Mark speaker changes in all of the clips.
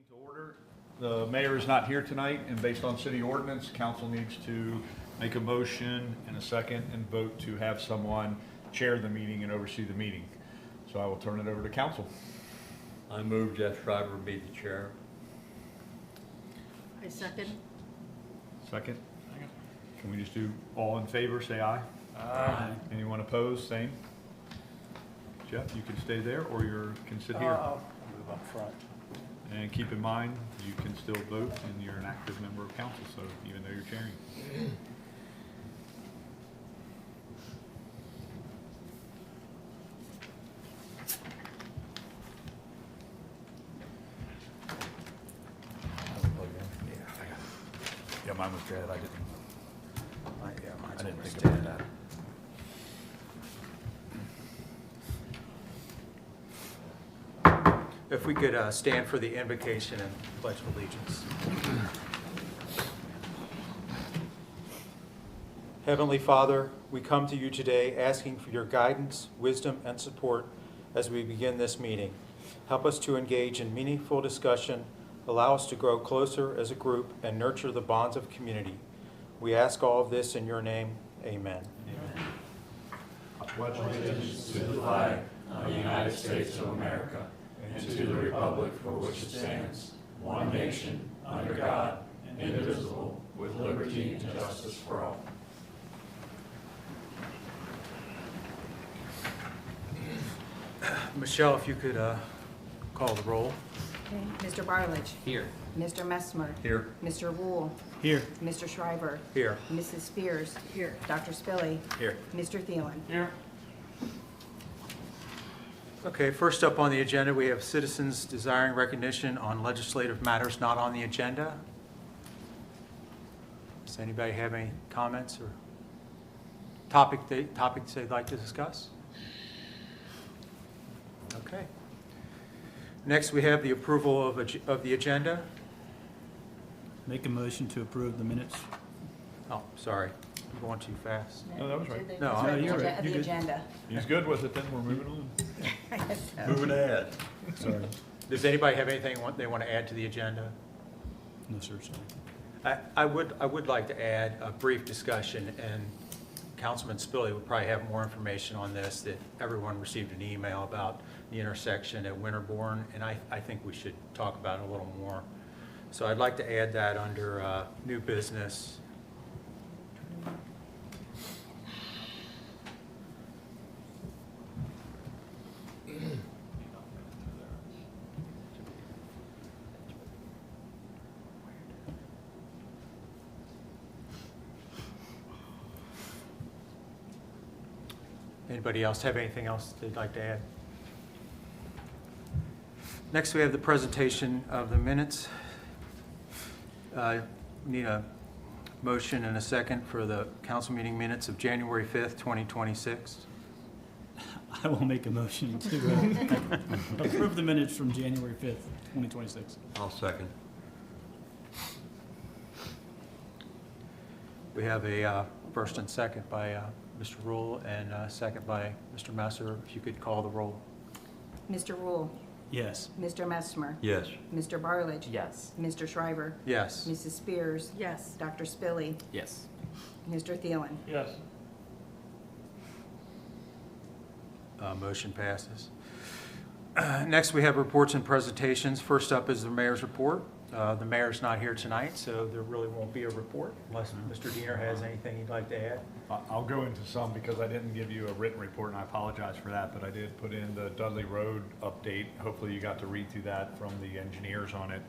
Speaker 1: To order. The mayor is not here tonight, and based on city ordinance, council needs to make a motion in a second and vote to have someone chair the meeting and oversee the meeting. So I will turn it over to council.
Speaker 2: I move Jeff Schreiber be the chair.
Speaker 3: I second.
Speaker 1: Second? Can we just do all in favor, say aye?
Speaker 2: Aye.
Speaker 1: Anyone opposed, same? Jeff, you can stay there, or you can sit here.
Speaker 4: I'll move up front.
Speaker 1: And keep in mind, you can still vote, and you're an active member of council, so even though you're chairing.
Speaker 4: Yeah, mine was dead. I didn't.
Speaker 5: I didn't think about that.
Speaker 4: If we could stand for the invocation and pledge of allegiance. Heavenly Father, we come to you today asking for your guidance, wisdom, and support as we begin this meeting. Help us to engage in meaningful discussion, allow us to grow closer as a group, and nurture the bonds of community. We ask all of this in your name. Amen.
Speaker 1: I pledge
Speaker 6: allegiance to the flag of the United States of America and to the republic for which it stands, one nation, under God, indivisible, with liberty and justice for all.
Speaker 4: Michelle, if you could call the roll.
Speaker 3: Okay. Mr. Barledge.
Speaker 2: Here.
Speaker 3: Mr. Messmer.
Speaker 1: Here.
Speaker 3: Mr. Wool.
Speaker 4: Here.
Speaker 3: Mr. Schreiber.
Speaker 4: Here.
Speaker 3: Mrs. Spears. Here. Dr. Spilly.
Speaker 4: Here.
Speaker 3: Mr. Thielen.
Speaker 2: Here.
Speaker 4: Okay, first up on the agenda, we have citizens desiring recognition on legislative matters not on the agenda. Does anybody have any comments or topics they'd like to discuss? Okay. Next, we have the approval of the agenda.
Speaker 5: Make a motion to approve the minutes.
Speaker 4: Oh, sorry, I'm going too fast.
Speaker 1: No, that was right.
Speaker 4: No,
Speaker 3: That's right,
Speaker 5: you're
Speaker 3: the
Speaker 5: right.
Speaker 3: agen-
Speaker 5: You're
Speaker 3: the
Speaker 5: good.
Speaker 3: agenda.
Speaker 1: He's good with it, then we're moving on.
Speaker 2: Moving ahead.
Speaker 5: Sorry.
Speaker 4: Does anybody have anything they want to add to the agenda?
Speaker 5: No, sir, sorry.
Speaker 4: I would like to add a brief discussion, and Councilman Spilly would probably have more information on this, that everyone received an email about the intersection at Winterbourne, and I think we should talk about it a little more. So I'd like to add that under new business. Anybody else have anything else they'd like to add? Next, we have the presentation of the minutes. Need a motion and a second for the council meeting minutes of January 5th, 2026.
Speaker 5: I will make a motion to approve the minutes from January 5th, 2026.
Speaker 2: I'll second.
Speaker 4: We have a first and second by Mr. Rule and a second by Mr. Messer. If you could call the roll.
Speaker 3: Mr. Wool.
Speaker 5: Yes.
Speaker 3: Mr. Messmer.
Speaker 2: Yes.
Speaker 3: Mr. Barledge.
Speaker 2: Yes.
Speaker 3: Mr. Schreiber.
Speaker 4: Yes.
Speaker 3: Mrs. Spears. Yes. Dr. Spilly.
Speaker 2: Yes.
Speaker 3: Mr. Thielen.
Speaker 1: Yes.
Speaker 4: Motion passes. Next, we have reports and presentations. First up is the mayor's report. The mayor's not here tonight, so there really won't be a report unless Mr. Diener has anything he'd like to add.
Speaker 1: I'll go into some because I didn't give you a written report, and I apologize for that, but I did put in the Dudley Road update. Hopefully you got to read through that from the engineers on it.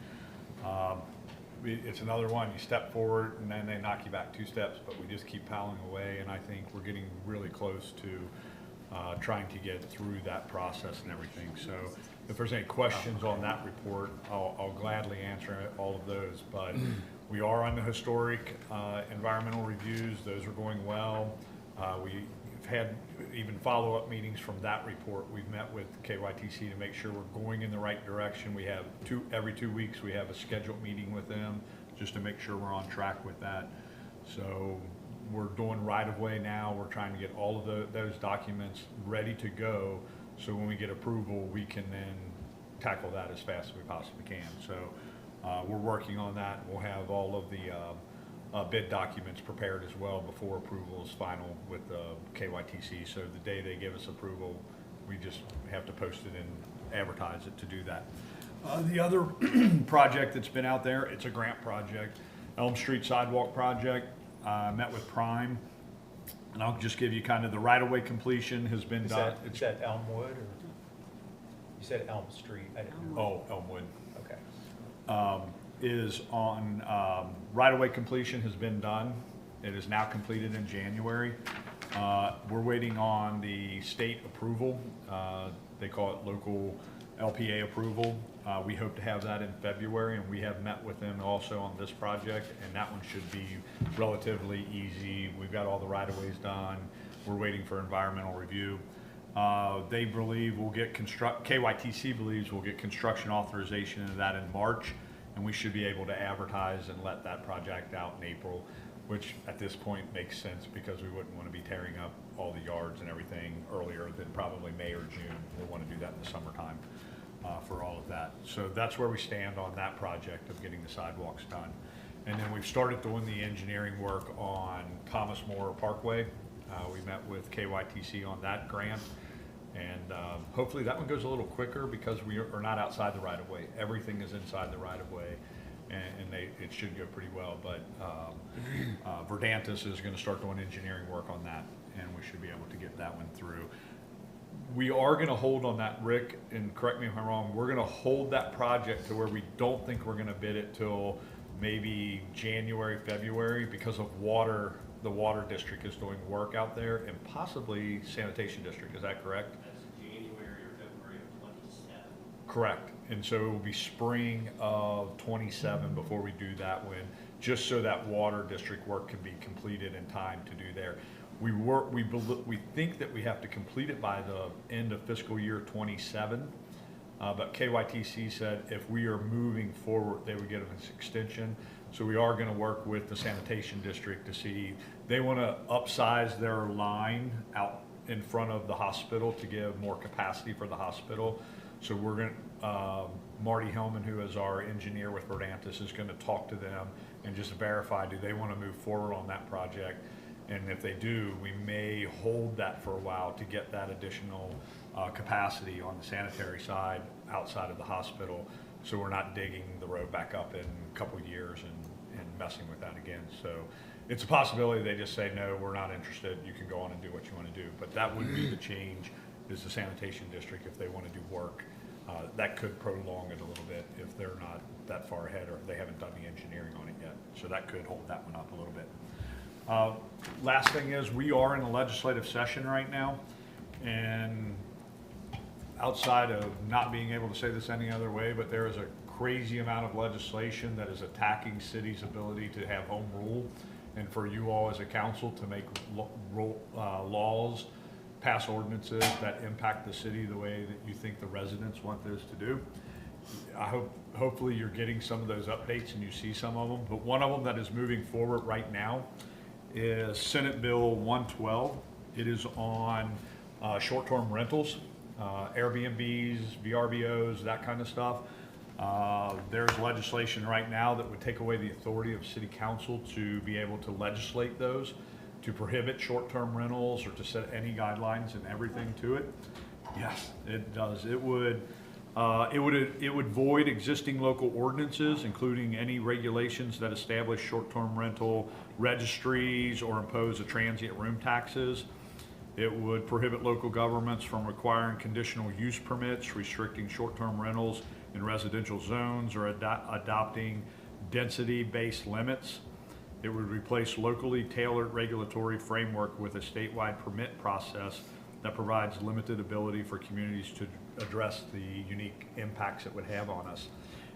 Speaker 1: It's another one, you step forward and then they knock you back 2 steps, but we just keep plowing away, and I think we're getting really close to trying to get through that process and everything. So if there's any questions on that report, I'll gladly answer all of those. But we are on the historic environmental reviews. Those are going well. We've had even follow-up meetings from that report. We've met with KYTC to make sure we're going in the right direction. We have every 2 weeks we have a scheduled meeting with them just to make sure we're on track with that. So we're doing right-of-way now. We're trying to get all of those documents ready to go, so when we get approval, we can then tackle that as fast as we possibly can. So We're working on that. We'll have all of the bid documents prepared as well before approval is final with KYTC. So the day they give us approval, we just have to post it and advertise it to do that. The other project that's been out there, it's a grant project, Elm Street Sidewalk Project. Met with Prime, and I'll just give you kind of the right-of-way completion has been
Speaker 4: Is
Speaker 1: done.
Speaker 4: that Elmwood, or? You said Elm Street. I didn't know.
Speaker 1: Oh, Elmwood.
Speaker 4: Okay.
Speaker 1: Is on, right-of-way completion has been done. It is now completed in January. We're waiting on the state approval. They call it local LPA approval. We hope to have that in February, and we have met with them also on this project, and that one should be relatively easy. We've got all the right-of-ways done. We're waiting for environmental review. They believe we'll get KYTC believes we'll get construction authorization of that in March, and we should be able to advertise and let that project out in April, which at this point makes sense because we wouldn't want to be tearing up all the yards and everything earlier than probably May or June. We'll want to do that in the summertime for all of that. So that's where we stand on that project of getting the sidewalks done. And then we've started doing the engineering work on Thomas More Parkway. We met with KYTC on that grant, and hopefully that one goes a little quicker because we are not outside the right-of-way. Everything is inside the right-of-way, and it should go pretty well. But Verdantis is going to start doing engineering work on that, and we should be able to get that one through. We are going to hold on that, Rick, and correct me if I'm wrong, we're going to hold that project to where we don't think we're going to bid it till maybe January, February, because of water. The water district is doing work out there, and possibly sanitation district. Is that correct?
Speaker 7: That's January or February of 27.
Speaker 1: Correct. And so it will be spring of 27 before we do that one, just so that water district work can be completed in time to do there. We think that we have to complete it by the end of fiscal year 27, but KYTC said if we are moving forward, they would give us extension. So we are going to work with the sanitation district to see, they want to upsize their line out in front of the hospital to give more capacity for the hospital. So we're going to, Marty Hellman, who is our engineer with Verdantis, is going to talk to them and just verify, do they want to move forward on that project? And if they do, we may hold that for a while to get that additional capacity on the sanitary side outside of the hospital, so we're not digging the road back up in a couple of years and messing with that again. So it's a possibility they just say, no, we're not interested, you can go on and do what you want to do. But that would be the change, is the sanitation district, if they want to do work. That could prolong it a little bit if they're not that far ahead or if they haven't done the engineering on it yet. So that could hold that one up a little bit. Last thing is, we are in a legislative session right now, and outside of not being able to say this any other way, but there is a crazy amount of legislation that is attacking cities' ability to have home rule, and for you all as a council to make laws, pass ordinances that impact the city the way that you think the residents want those to do. Hopefully you're getting some of those updates and you see some of them, but one of them that is moving forward right now is Senate Bill 112. It is on short-term rentals, Airbnbs, VRBOs, that kind of stuff. There's legislation right now that would take away the authority of city council to be able to legislate those, to prohibit short-term rentals or to set any guidelines and everything to it. Yes, it does. It would void existing local ordinances, including any regulations that establish short-term rental registries or impose a transient room taxes. It would prohibit local governments from requiring conditional use permits, restricting short-term rentals in residential zones, or adopting density-based limits. It would replace locally tailored regulatory framework with a statewide permit process that provides limited ability for communities to address the unique impacts it would have on us.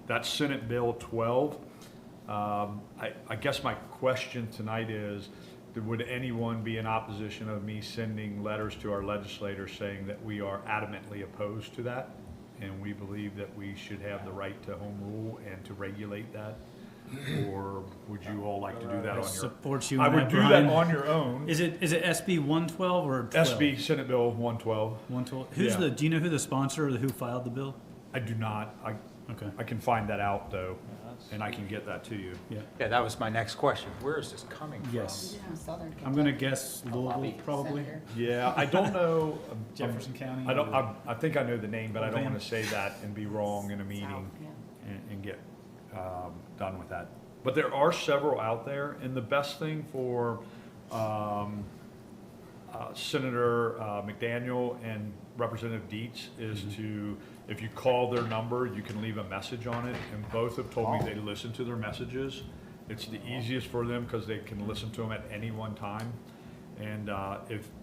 Speaker 1: That's Senate Bill 12. I guess my question tonight is, would anyone be in opposition of me sending letters to our legislators saying that we are adamantly opposed to that, and we believe that we should have the right to home rule and to regulate that? Or would you all like to do that on your own?
Speaker 5: Support you
Speaker 1: I
Speaker 5: on
Speaker 1: would
Speaker 5: that,
Speaker 1: do
Speaker 5: Brian.
Speaker 1: that on your own.
Speaker 5: Is it SB 112 or 12?
Speaker 1: SB Senate Bill 112.
Speaker 5: 112. Who's
Speaker 1: Yeah.
Speaker 5: do you know who the sponsor or who filed the bill?
Speaker 1: I do not.
Speaker 5: Okay,
Speaker 1: I can find that out though, and I can get that to you.
Speaker 5: yeah.
Speaker 4: Yeah, that was my next question. Where is this coming from?
Speaker 5: Yes.
Speaker 3: Southern
Speaker 5: I'm gonna guess
Speaker 3: A lobby
Speaker 5: Louisville, probably.
Speaker 3: senator.
Speaker 1: Yeah, I don't know.
Speaker 5: Jefferson County.
Speaker 1: I don't,
Speaker 5: or-
Speaker 1: I think I know the name, but I don't
Speaker 5: Van.
Speaker 1: want to say that and be wrong in a
Speaker 3: South,
Speaker 1: meeting
Speaker 3: yeah.
Speaker 1: and get done with that. But there are several out there, and the best thing for Senator McDaniel and Representative Dietz is to, if you call their number, you can leave a message on it, and both have told me they listen to their messages. It's the easiest for them because they can listen to them at any one time. And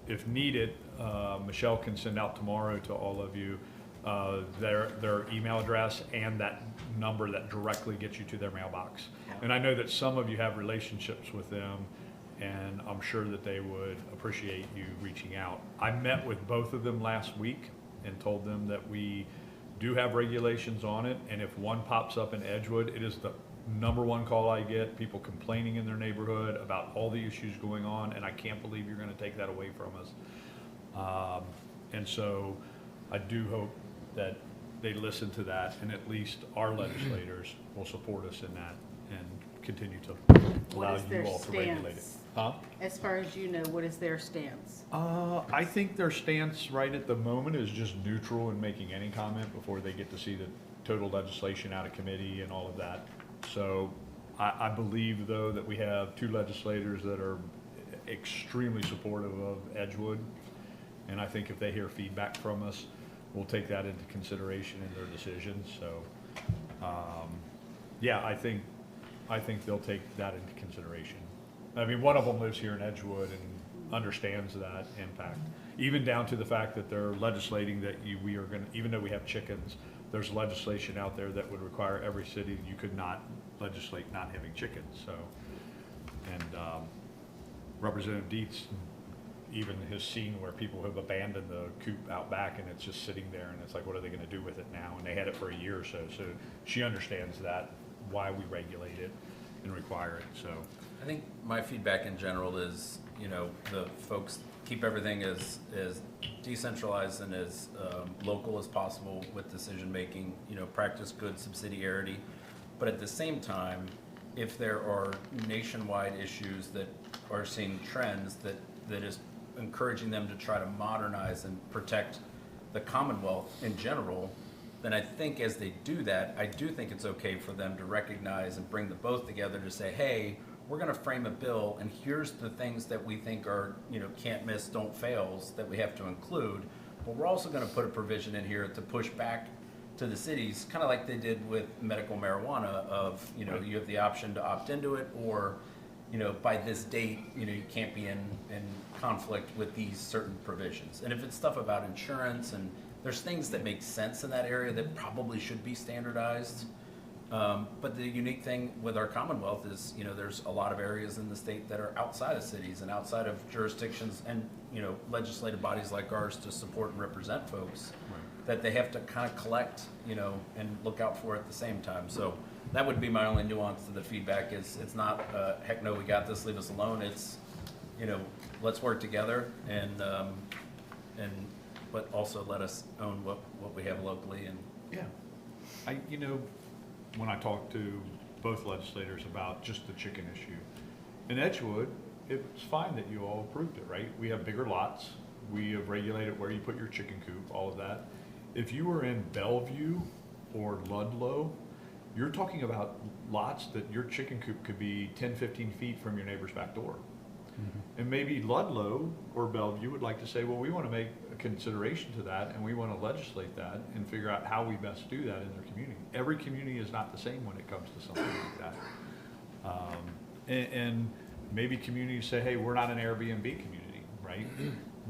Speaker 1: if needed, Michelle can send out tomorrow to all of you their email address and that number that directly gets you to their mailbox. And I know that some of you have relationships with them, and I'm sure that they would appreciate you reaching out. I met with both of them last week and told them that we do have regulations on it, and if one pops up in Edgewood, it is the number one call I get, people complaining in their neighborhood about all the issues going on, and I can't believe you're gonna take that away from us. And so I do hope that they listen to that, and at least our legislators will support us in that and continue to allow
Speaker 8: What is
Speaker 1: you
Speaker 8: their
Speaker 1: all to regulate it.
Speaker 8: stance?
Speaker 1: Huh?
Speaker 8: As far as you know, what is their stance?
Speaker 1: I think their stance right at the moment is just neutral in making any comment before they get to see the total legislation out of committee and all of that. So I believe, though, that we have two legislators that are extremely supportive of Edgewood. And I think if they hear feedback from us, we'll take that into consideration in their decisions. So, yeah, I think they'll take that into consideration. I mean, one of them lives here in Edgewood and understands that impact, even down to the fact that they're legislating that we are gonna, even though we have chickens, there's legislation out there that would require every city, you could not legislate not having chickens, so. And Representative Dietz even has seen where people have abandoned the coop out back and it's just sitting there, and it's like, what are they gonna do with it now? And they had it for a year or so, so she understands that, why we regulate it and require it, so.
Speaker 9: I think my feedback in general is, the folks keep everything as decentralized and as local as possible with decision-making, practice good subsidiarity. But at the same time, if there are nationwide issues that are seeing trends that is encouraging them to try to modernize and protect the Commonwealth in general, then I think as they do that, I do think it's okay for them to recognize and bring the both together to say, hey, we're gonna frame a bill, and here's the things that we think are, can't miss, don't fails that we have to include. But we're also gonna put a provision in here to push back to the cities, kind of like they did with medical marijuana of, you have the option to opt into it, or, by this date, you can't be in conflict with these certain provisions. And if it's stuff about insurance, and there's things that make sense in that area that probably should be standardized. But the unique thing with our Commonwealth is, there's a lot of areas in the state that are outside of cities and outside of jurisdictions and, legislative bodies like ours to support and represent folks that they have to kind of collect, and look out for at the same time. So that would be my only nuance to the feedback is it's not, heck no, we got this, leave us alone. It's, let's work together and but also let us own what we have locally. And
Speaker 1: Yeah. When I talked to both legislators about just the chicken issue, in Edgewood, it's fine that you all approved it, right? We have bigger lots. We have regulated where you put your chicken coop, all of that. If you were in Bellevue or Ludlow, you're talking about lots that your chicken coop could be 10, 15 feet from your neighbor's back door. And maybe Ludlow or Bellevue would like to say, well, we want to make a consideration to that, and we want to legislate that and figure out how we best do that in their community. Every community is not the same when it comes to something like that. And maybe communities say, hey, we're not an Airbnb community, right?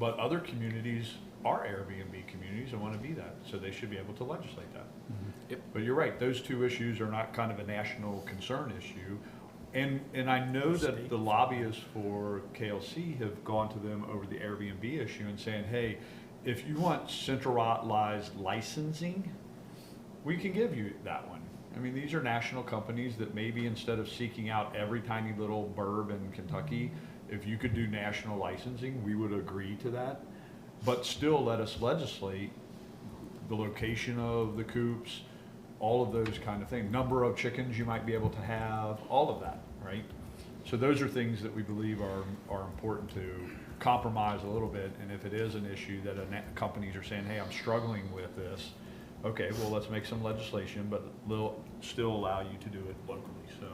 Speaker 1: But other communities are Airbnb communities and want to be that, so they should be able to legislate that.
Speaker 9: Yep.
Speaker 1: But you're right, those two issues are not kind of a national concern issue. And I know that the lobbyists for KLC have gone to them over the Airbnb issue and saying, hey, if you want centralized licensing, we can give you that one. I mean, these are national companies that maybe instead of seeking out every tiny little burb in Kentucky, if you could do national licensing, we would agree to that. But still let us legislate the location of the coops, all of those kind of things. Number of chickens you might be able to have, all of that, right? So those are things that we believe are important to compromise a little bit. And if it is an issue that companies are saying, hey, I'm struggling with this, okay, well, let's make some legislation, but we'll still allow you to do it locally. So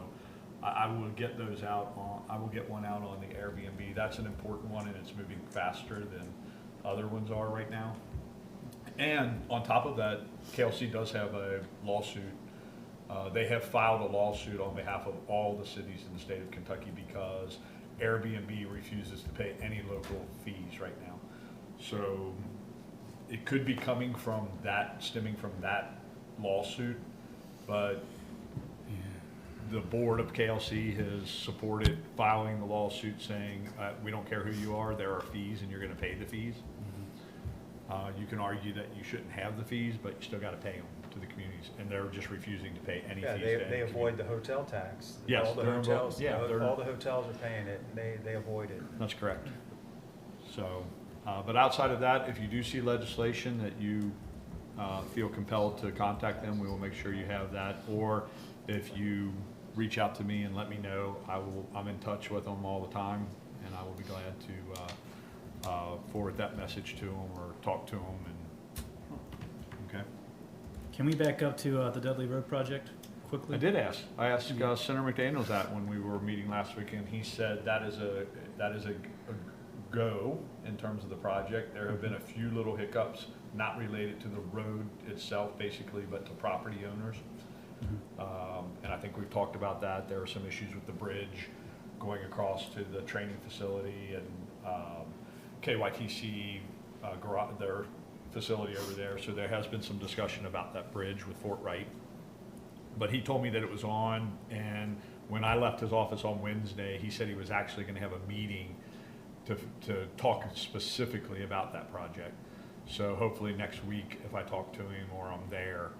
Speaker 1: I will get those out on, I will get one out on the Airbnb. That's an important one, and it's moving faster than other ones are right now. And on top of that, KLC does have a lawsuit. They have filed a lawsuit on behalf of all the cities in the state of Kentucky because Airbnb refuses to pay any local fees right now. So it could be coming from that, stemming from that lawsuit, but the board of KLC has supported filing the lawsuit saying, we don't care who you are, there are fees and you're gonna pay the fees. You can argue that you shouldn't have the fees, but you still gotta pay them to the communities, and they're just refusing to pay any fees.
Speaker 4: Yeah,
Speaker 1: to any
Speaker 4: they avoid
Speaker 1: community.
Speaker 4: the hotel tax.
Speaker 1: Yes,
Speaker 4: All the
Speaker 1: they're
Speaker 4: hotels,
Speaker 1: they're-
Speaker 4: all the hotels are paying it, and they avoid it.
Speaker 1: That's correct. So, but outside of that, if you do see legislation that you feel compelled to contact them, we will make sure you have that. Or if you reach out to me and let me know, I'm in touch with them all the time, and I will be glad to forward that message to them or talk to them. And okay.
Speaker 5: Can we back up to the Dudley Road project quickly?
Speaker 1: I did ask. I asked Senator McDaniels that when we were meeting last week, and he said that is a go in terms of the project. There have been a few little hiccups, not related to the road itself, basically, but to property owners. And I think we've talked about that. There are some issues with the bridge going across to the training facility and KYTC their facility over there. So there has been some discussion about that bridge with Fort Wright. But he told me that it was on, and when I left his office on Wednesday, he said he was actually going to have a meeting to talk specifically about that project. So hopefully next week, if I talk to him or I'm there,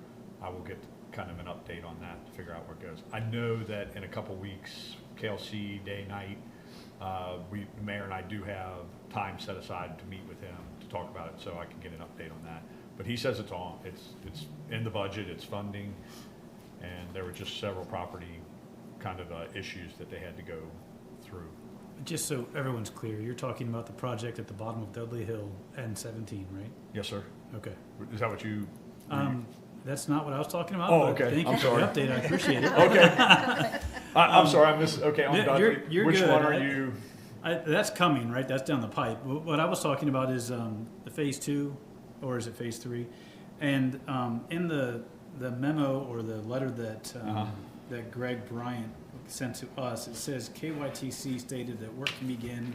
Speaker 1: I will get kind of an update on that to figure out where it goes. I know that in a couple weeks, KLC day, night, the mayor and I do have time set aside to meet with him to talk about it, so I can get an update on that. But he says it's on, it's in the budget, it's funding, and there were just several property kind of issues that they had to go through.
Speaker 5: Just so everyone's clear, you're talking about the project at the bottom of Dudley Hill and 17, right?
Speaker 1: Yes, sir.
Speaker 5: Okay.
Speaker 1: Is that what you?
Speaker 5: That's not what I was talking about.
Speaker 1: Oh,
Speaker 5: but
Speaker 1: okay.
Speaker 5: Thank
Speaker 1: I'm
Speaker 5: you for the
Speaker 1: sorry.
Speaker 5: update. I appreciate it.
Speaker 1: Okay. I'm sorry, I missed. Okay, on
Speaker 5: Yeah,
Speaker 1: Dudley.
Speaker 5: you're
Speaker 1: Which
Speaker 5: good.
Speaker 1: one are you?
Speaker 5: That's coming, right? That's down the pipe. What I was talking about is the phase 2, or is it phase 3? And in the memo or the letter that that Greg Bryant sent to us, it says KYTC stated that work can begin,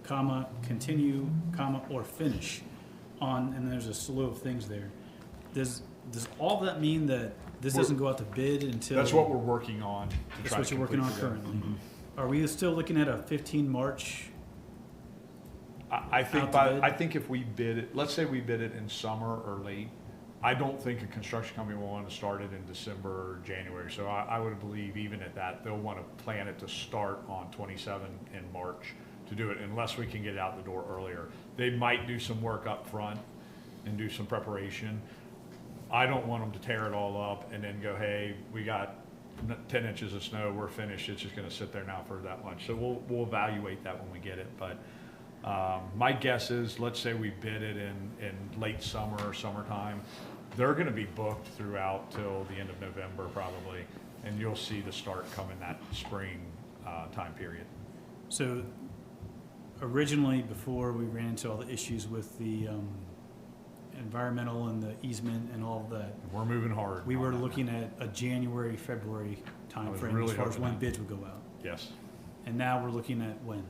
Speaker 5: comma, continue, comma, or finish on, and there's a slew of things there. Does all that mean that this doesn't go out to bid until?
Speaker 1: That's what we're working on.
Speaker 5: That's what you're working on currently. Mm-hmm. Are we still looking at a 15 March?
Speaker 1: I think
Speaker 5: out to bid?
Speaker 1: I think if we bid it, let's say we bid it in summer or late, I don't think a construction company will want to start it in December or January. So I would believe even at that, they'll want to plan it to start on 27 in March to do it, unless we can get it out the door earlier. They might do some work up front and do some preparation. I don't want them to tear it all up and then go, hey, we got 10 inches of snow, we're finished, it's just going to sit there now for that much. So we'll evaluate that when we get it. But my guess is, let's say we bid it in late summer or summertime, they're going to be booked throughout till the end of November probably, and you'll see the start come in that spring time period.
Speaker 5: So originally, before we ran into all the issues with the environmental and the easement and all of that,
Speaker 1: We're moving hard.
Speaker 5: we
Speaker 1: on
Speaker 5: were
Speaker 1: that
Speaker 5: looking at a January, February
Speaker 1: I was
Speaker 5: timeframe
Speaker 1: really
Speaker 5: as far as
Speaker 1: hoping
Speaker 5: when
Speaker 1: that.
Speaker 5: bids would go out.
Speaker 1: now. Yes.
Speaker 5: And now we're looking at when?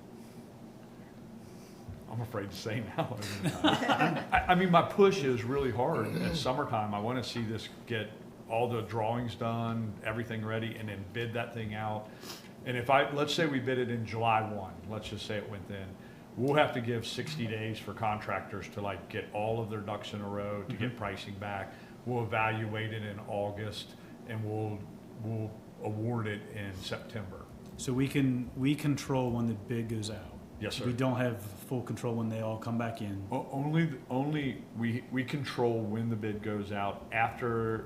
Speaker 1: I'm afraid to say now. I mean, my push is really hard at summertime. I want to see this get all the drawings done, everything ready, and then bid that thing out. And let's say we bid it in July 1, let's just say it went then. We'll have to give 60 days for contractors to like get all of their ducks in a row, to get pricing back. We'll evaluate it in August, and we'll award it in September.
Speaker 5: So we control when the bid goes out.
Speaker 1: Yes, sir.
Speaker 5: We don't have full control when they all come back in.
Speaker 1: Only we control when the bid goes out after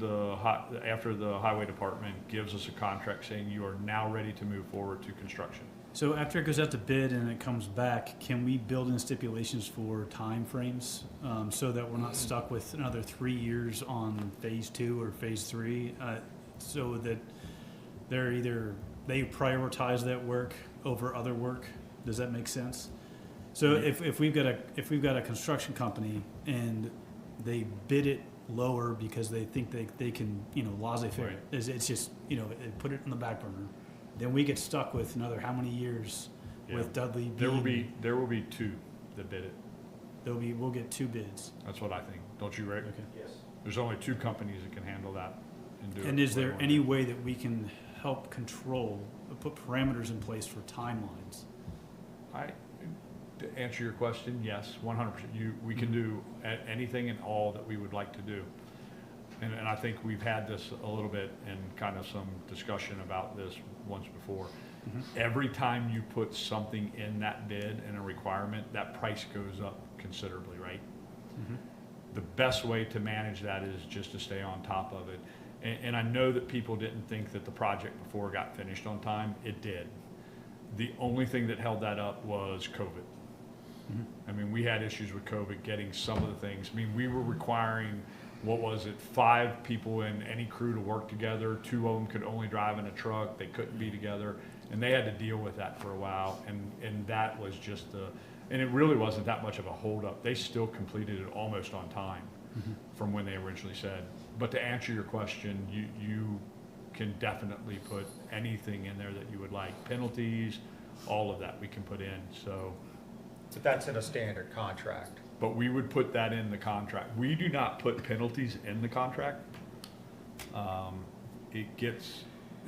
Speaker 1: after the highway department gives us a contract saying you are now ready to move forward to construction.
Speaker 5: So after it goes out to bid and it comes back, can we build in stipulations for timeframes, so that we're not stuck with another 3 years on phase 2 or phase 3, so that they prioritize that work over other work? Does that make sense? So if we've got a construction company and they bid it lower because they think they can, laissez-faire.
Speaker 1: Right.
Speaker 5: It's just, they put it in the back burner. Then we get stuck with another how many years with Dudley being.
Speaker 1: There will be 2 that bid it.
Speaker 5: We'll get 2 bids.
Speaker 1: That's what I think. Don't you, Rick?
Speaker 5: Okay.
Speaker 4: Yes.
Speaker 1: There's only 2 companies that can handle that and do it.
Speaker 5: And is there
Speaker 1: the way we
Speaker 5: any
Speaker 1: want
Speaker 5: way that we can help control, put parameters in place for timelines?
Speaker 1: it. To answer your question, yes, 100%. We can do anything and all that we would like to do. And I think we've had this a little bit and kind of some discussion about this once before. Every time you put something in that bid and a requirement, that price goes up considerably, right? The best way to manage that is just to stay on top of it. And I know that people didn't think that the project before got finished on time. It did. The only thing that held that up was COVID. I mean, we had issues with COVID getting some of the things. I mean, we were requiring, 5 people in any crew to work together. 2 of them could only drive in a truck. They couldn't be together. And they had to deal with that for a while. And that was just and it really wasn't that much of a holdup. They still completed it almost on time from when they originally said. But to answer your question, you can definitely put anything in there that you would like. Penalties, all of that we can put in, so.
Speaker 4: But that's in a standard contract.
Speaker 1: But we would put that in the contract. We do not put penalties in the contract.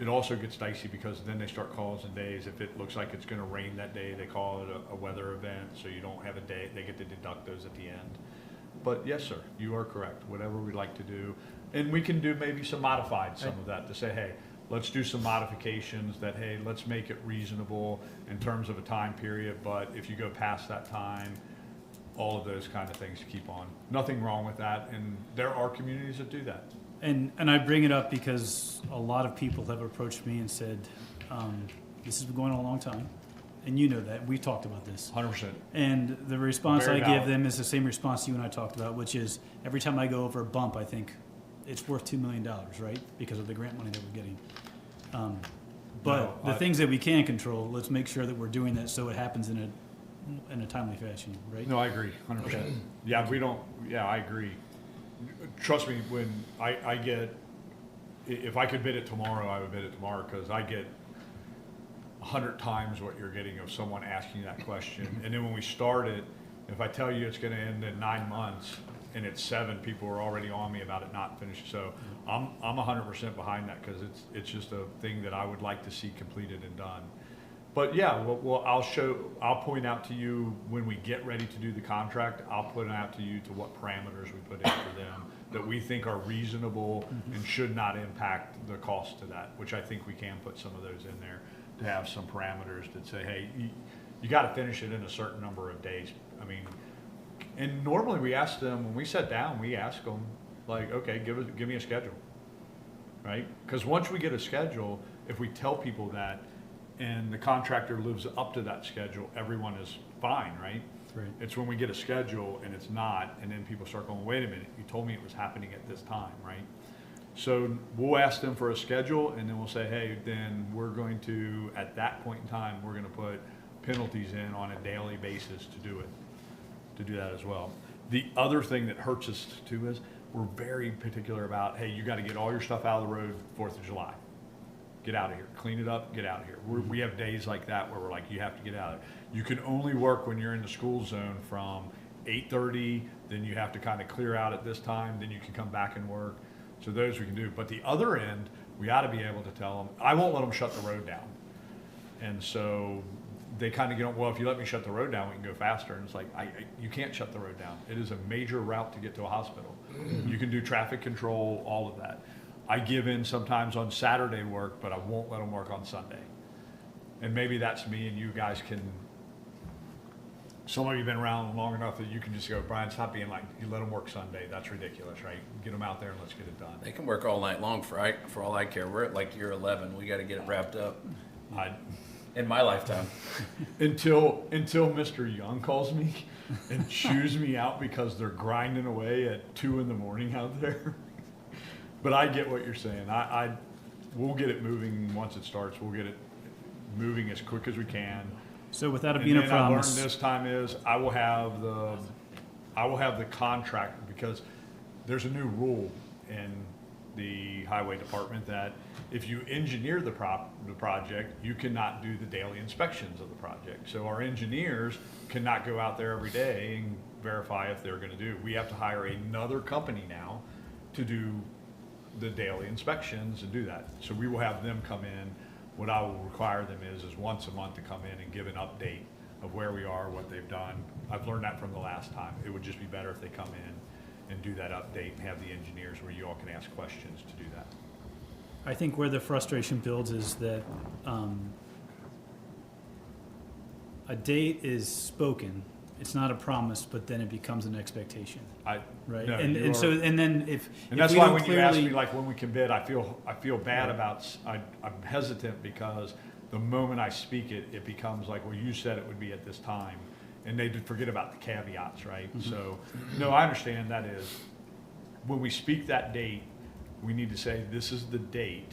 Speaker 1: It also gets dicey because then they start calls and days. If it looks like it's gonna rain that day, they call it a weather event, so you don't have a day, they get to deduct those at the end. But yes, sir, you are correct, whatever we'd like to do. And we can do maybe some modified, some of that, to say, hey, let's do some modifications that, hey, let's make it reasonable in terms of a time period, but if you go past that time, all of those kind of things to keep on. Nothing wrong with that, and there are communities that do that.
Speaker 5: And I bring it up because a lot of people have approached me and said, this has been going on a long time, and you know that, we've talked about this.
Speaker 1: 100%.
Speaker 5: And the response
Speaker 1: Very
Speaker 5: I give
Speaker 1: valid.
Speaker 5: them is the same response you and I talked about, which is every time I go over a bump, I think it's worth $2 million, right? Because of the grant money that we're getting. But the things that we can control, let's make sure that we're doing that so it happens in a timely fashion, right?
Speaker 1: No, I agree, 100%.
Speaker 5: Okay.
Speaker 1: Yeah, I agree. Trust me, when I get, if I could bid it tomorrow, I would bid it tomorrow, because I get 100 times what you're getting of someone asking you that question. And then when we start it, if I tell you it's gonna end in 9 months, and it's 7, people are already on me about it not finished. So I'm 100% behind that, because it's just a thing that I would like to see completed and done. But yeah, well, I'll point out to you when we get ready to do the contract, I'll point out to you to what parameters we put in for them that we think are reasonable and should not impact the cost to that, which I think we can put some of those in there to have some parameters that say, hey, you gotta finish it in a certain number of days. I mean, and normally we ask them, when we sit down, we ask them, like, okay, give me a schedule, right? Because once we get a schedule, if we tell people that and the contractor lives up to that schedule, everyone is fine, right?
Speaker 5: Right.
Speaker 1: It's when we get a schedule and it's not, and then people start going, wait a minute, you told me it was happening at this time, right? So we'll ask them for a schedule, and then we'll say, hey, then we're going to, at that point in time, we're gonna put penalties in on a daily basis to do that as well. The other thing that hurts us too is we're very particular about, hey, you gotta get all your stuff out of the road 4th of July. Get out of here, clean it up, get out of here. We have days like that where we're like, you have to get out of there. You can only work when you're in the school zone from 8:30, then you have to kind of clear out at this time, then you can come back and work. So those we can do. But the other end, we ought to be able to tell them, I won't let them shut the road down. And so they kind of get, well, if you let me shut the road down, we can go faster. And it's like, you can't shut the road down. It is a major route to get to a hospital. You can do traffic control, all of that. I give in sometimes on Saturday work, but I won't let them work on Sunday. And maybe that's me, and you guys can some of you have been around long enough that you can just go, Brian, stop being like, you let them work Sunday. That's ridiculous, right? Get them out there and let's get it done.
Speaker 9: They can work all night long for all I care. We're at like year 11. We got to get it wrapped up in my lifetime.
Speaker 1: Until Mr. Young calls me and chews me out because they're grinding away at 2 a.m. out there. But I get what you're saying. We'll get it moving once it starts. We'll get it moving as quick as we can.
Speaker 5: So without it
Speaker 1: And
Speaker 5: being a
Speaker 1: then I learned
Speaker 5: promise,
Speaker 1: this time is I will have the contract, because there's a new rule in the highway department that if you engineer the project, you cannot do the daily inspections of the project. So our engineers cannot go out there every day and verify if they're gonna do. We have to hire another company now to do the daily inspections and do that. So we will have them come in. What I will require them is once a month to come in and give an update of where we are, what they've done. I've learned that from the last time. It would just be better if they come in and do that update and have the engineers where you all can ask questions to do that.
Speaker 5: I think where the frustration builds is that a date is spoken. It's not a promise, but then it becomes an expectation, right?
Speaker 1: No,
Speaker 5: and
Speaker 1: you
Speaker 5: and so
Speaker 1: are-
Speaker 5: and then if
Speaker 1: that's
Speaker 5: we
Speaker 1: why
Speaker 5: don't
Speaker 1: when you ask me
Speaker 5: clearly-
Speaker 1: like when we can bid, I feel bad about, I'm hesitant because the moment I speak it, it becomes like, well, you said it would be at this time. And they forget about the caveats, right? So, no, I understand that is, when we speak that date, we need to say, this is the date.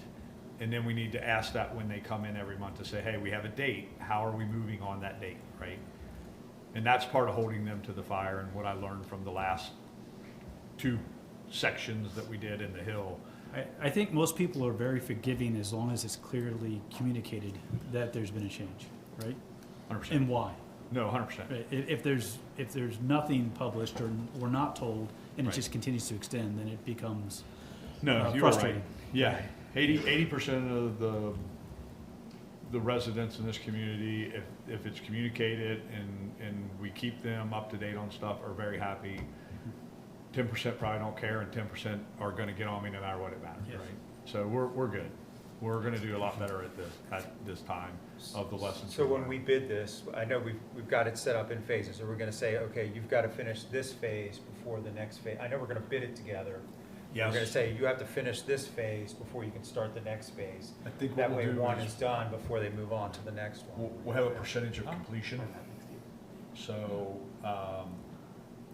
Speaker 1: And then we need to ask that when they come in every month to say, hey, we have a date. How are we moving on that date, right? And that's part of holding them to the fire, and what I learned from the last 2 sections that we did in the Hill.
Speaker 5: I think most people are very forgiving as long as it's clearly communicated that there's been a change, right?
Speaker 1: 100%.
Speaker 5: And why.
Speaker 1: No, 100%.
Speaker 5: Right? If there's nothing published or we're not told and it
Speaker 1: Right.
Speaker 5: just continues to extend, then it becomes
Speaker 1: No, you're right.
Speaker 5: frustrating.
Speaker 1: Yeah, 80% of the residents in this community, if it's communicated and we keep them up to date on stuff, are very happy. 10% probably don't care, and 10% are gonna get on me no matter what it matters,
Speaker 5: Yes.
Speaker 1: right? So we're good. We're gonna do a lot better at this time of the lessons.
Speaker 4: So
Speaker 1: we
Speaker 4: when
Speaker 1: learned.
Speaker 4: we bid this, I know we've got it set up in phases, so we're gonna say, okay, you've got to finish this phase before the next phase. I know we're gonna bid it together. We're gonna
Speaker 1: Yes,
Speaker 4: say, you have to finish this phase before you can start the next phase.
Speaker 1: I think what
Speaker 4: That
Speaker 1: we'll
Speaker 4: way
Speaker 1: do
Speaker 4: one
Speaker 1: is
Speaker 4: is done before they move on to the next one.
Speaker 1: we'll have a percentage of completion. So,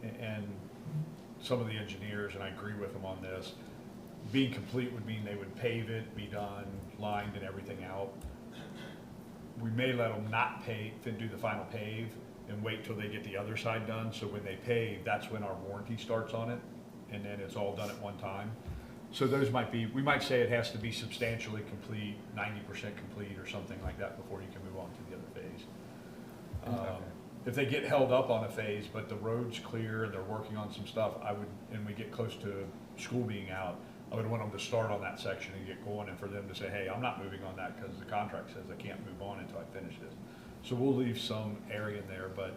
Speaker 1: and some of the engineers, and I agree with them on this, being complete would mean they would pave it, be done, lined and everything out. We may let them not pave, then do the final pave and wait till they get the other side done. So when they pave, that's when our warranty starts on it, and then it's all done at one time. So those might be, we might say it has to be substantially complete, 90% complete or something like that before you can move on to the other phase.
Speaker 4: Okay.
Speaker 1: If they get held up on a phase, but the road's clear and they're working on some stuff, and we get close to school being out, I would want them to start on that section and get going, and for them to say, hey, I'm not moving on that because the contract says I can't move on until I finish this. So we'll leave some area in there, but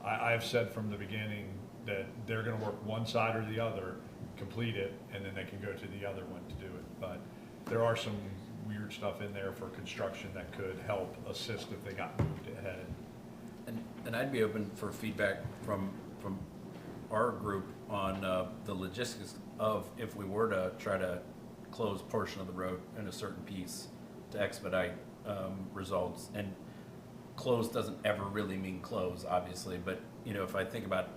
Speaker 1: I have said from the beginning that they're gonna work one side or the other, complete it, and then they can go to the other one to do it. But there are some weird stuff in there for construction that could help assist if they got moved ahead.
Speaker 9: And I'd be open for feedback from our group on the logistics of if we were to try to close portion of the road in a certain piece to expedite results. And close doesn't ever really mean close, obviously, but if I think about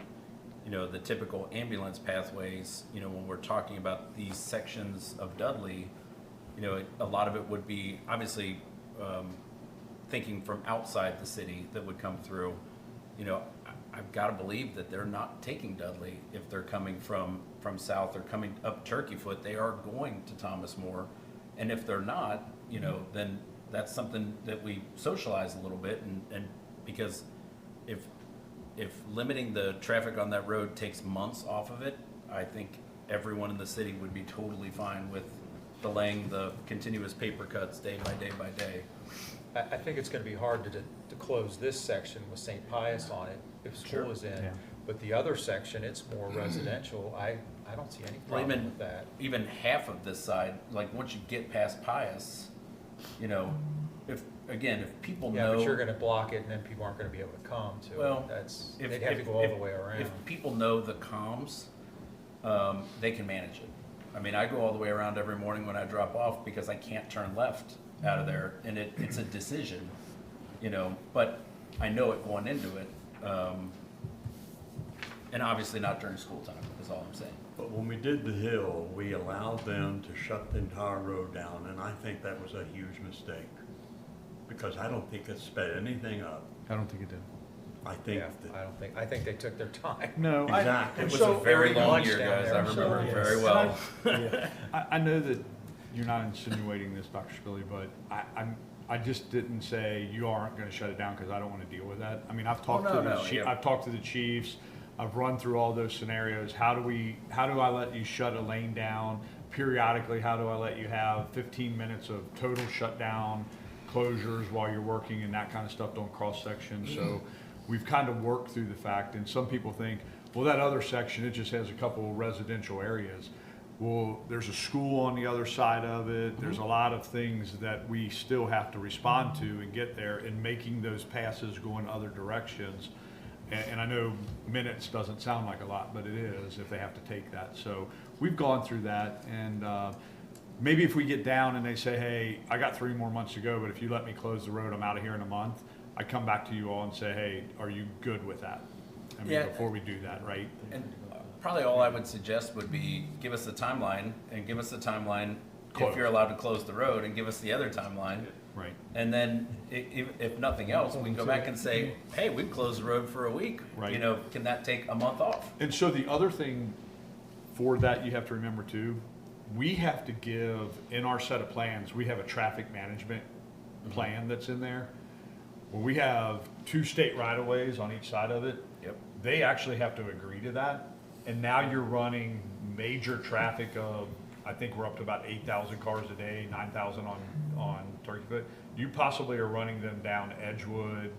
Speaker 9: the typical ambulance pathways, when we're talking about these sections of Dudley, a lot of it would be obviously thinking from outside the city that would come through. I've got to believe that they're not taking Dudley if they're coming from south or coming up Turkey Foot. They are going to Thomas More, and if they're not, then that's something that we socialize a little bit, and because if limiting the traffic on that road takes months off of it, I think everyone in the city would be totally fine with delaying the continuous paper cuts day by day by day.
Speaker 4: I think it's gonna be hard to close this section with St. Pius on it if school is in.
Speaker 5: Yeah.
Speaker 4: But the other section, it's more residential. I don't see any problem with that.
Speaker 9: Even half of this side, like once you get past Pius, if, again, if people
Speaker 4: Yeah,
Speaker 9: know.
Speaker 4: but you're gonna block it and then people aren't gonna be able to come to it.
Speaker 9: Well,
Speaker 4: That's,
Speaker 9: if-
Speaker 4: they'd have to
Speaker 9: if-
Speaker 4: go all
Speaker 9: if-
Speaker 4: the way around.
Speaker 9: If people know the comms, they can manage it. I mean, I go all the way around every morning when I drop off because I can't turn left out of there, and it's a decision, you know, but I know it going into it. And obviously not during school time, is all I'm saying.
Speaker 2: But when we did the hill, we allowed them to shut the entire road down, and I think that was a huge mistake. Because I don't think it sped anything up.
Speaker 1: I don't think it did.
Speaker 2: I think
Speaker 4: Yeah,
Speaker 2: that,
Speaker 4: I think they took their time.
Speaker 1: No,
Speaker 2: Exactly.
Speaker 9: It was
Speaker 1: so-
Speaker 9: a very
Speaker 4: every
Speaker 9: long
Speaker 4: lunch
Speaker 9: year,
Speaker 4: down
Speaker 9: guys, I
Speaker 4: there,
Speaker 9: remember
Speaker 5: so-
Speaker 9: it very
Speaker 5: Yes.
Speaker 9: well.
Speaker 1: I know that you're not insinuating this, Dr. Spilly, but I just didn't say you aren't gonna shut it down because I don't want to deal with that. I mean, I've talked
Speaker 9: Oh,
Speaker 1: to
Speaker 9: no, yeah.
Speaker 1: I've talked to the chiefs, I've run through all those scenarios. How do I let you shut a lane down periodically? How do I let you have 15 minutes of total shutdown, closures while you're working and that kind of stuff, don't cross sections? So we've kind of worked through the fact, and some people think, well, that other section, it just has a couple residential areas. Well, there's a school on the other side of it. There's a lot of things that we still have to respond to and get there, and making those passes go in other directions. And I know minutes doesn't sound like a lot, but it is if they have to take that. So we've gone through that, and maybe if we get down and they say, hey, I got 3 more months to go, but if you let me close the road, I'm out of here in a month, I come back to you all and say, hey, are you good with that? I mean,
Speaker 9: Yeah.
Speaker 1: before we do that, right?
Speaker 9: And probably all I would suggest would be give us the timeline, and give us the timeline
Speaker 1: Close.
Speaker 9: if you're allowed to close the road, and give us the other timeline.
Speaker 1: Right.
Speaker 9: And then if nothing else, we can go back and say, hey, we've closed the road for a week.
Speaker 1: Right.
Speaker 9: You know, can that take a month off?
Speaker 1: And so the other thing for that you have to remember too, we have to give, in our set of plans, we have a traffic management plan that's in there. Well, we have 2 state right-of-ways on each side of it.
Speaker 9: Yep.
Speaker 1: They actually have to agree to that. And now you're running major traffic of, I think we're up to about 8,000 cars a day, 9,000 on Turkey Foot. You possibly are running them down Edgewood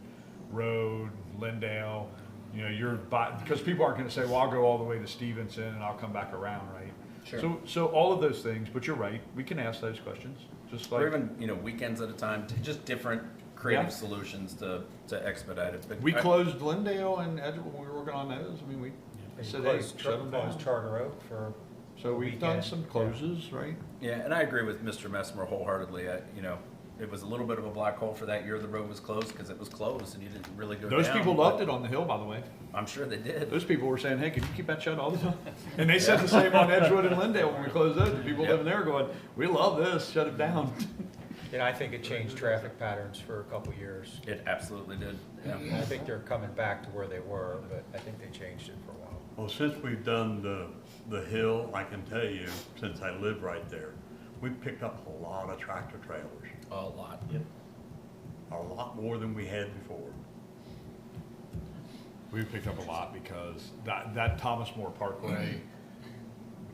Speaker 1: Road, Lindale. You know, because people aren't gonna say, well, I'll go all the way to Stevenson and I'll come back around, right?
Speaker 9: Sure.
Speaker 1: So all of those things, but you're right, we can ask those questions, just
Speaker 9: Or
Speaker 1: like,
Speaker 9: even, you know, weekends at a time, just different creative
Speaker 1: Yeah.
Speaker 9: solutions to expedite it. But
Speaker 1: we closed Lindale and Edgewood when we were working on those. I mean, we
Speaker 4: They
Speaker 1: said, hey,
Speaker 4: closed
Speaker 1: shut them down.
Speaker 4: closed Charter Oak for
Speaker 1: So
Speaker 4: a
Speaker 1: we've done
Speaker 4: weekend.
Speaker 1: some closes, right?
Speaker 9: Yeah, and I agree with Mr. Messmer wholeheartedly. You know, it was a little bit of a black hole for that year the road was closed because it was closed and you didn't really go down.
Speaker 1: Those people loved it on the hill, by the way.
Speaker 9: I'm sure they did.
Speaker 1: Those people were saying, hey, could you keep that shut all the time? And they said the same on Edgewood and Lindale when we closed those. The people
Speaker 9: Yep.
Speaker 1: living there going, we love this, shut it down.
Speaker 4: And I think it changed traffic patterns for a couple years.
Speaker 9: It absolutely did. Yeah.
Speaker 4: I think they're coming back to where they were, but I think they changed it for a while.
Speaker 2: well, since we've done the hill, I can tell you, since I live right there, we've picked up a lot of tractor trailers.
Speaker 9: A lot.
Speaker 2: A lot more than we had before.
Speaker 1: We've picked up a lot because that Thomas More Parkway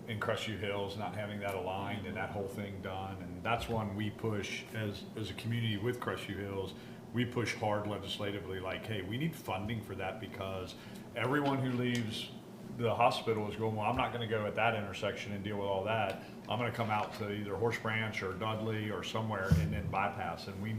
Speaker 1: in Crestview Hills, not having that aligned and that whole thing done. And that's one we push as a community with Crestview Hills. We push hard legislatively, like, hey, we need funding for that because everyone who leaves the hospital is going, well, I'm not gonna go at that intersection and deal with all that. I'm gonna come out to either Horse Branch or Dudley or somewhere and then bypass. And we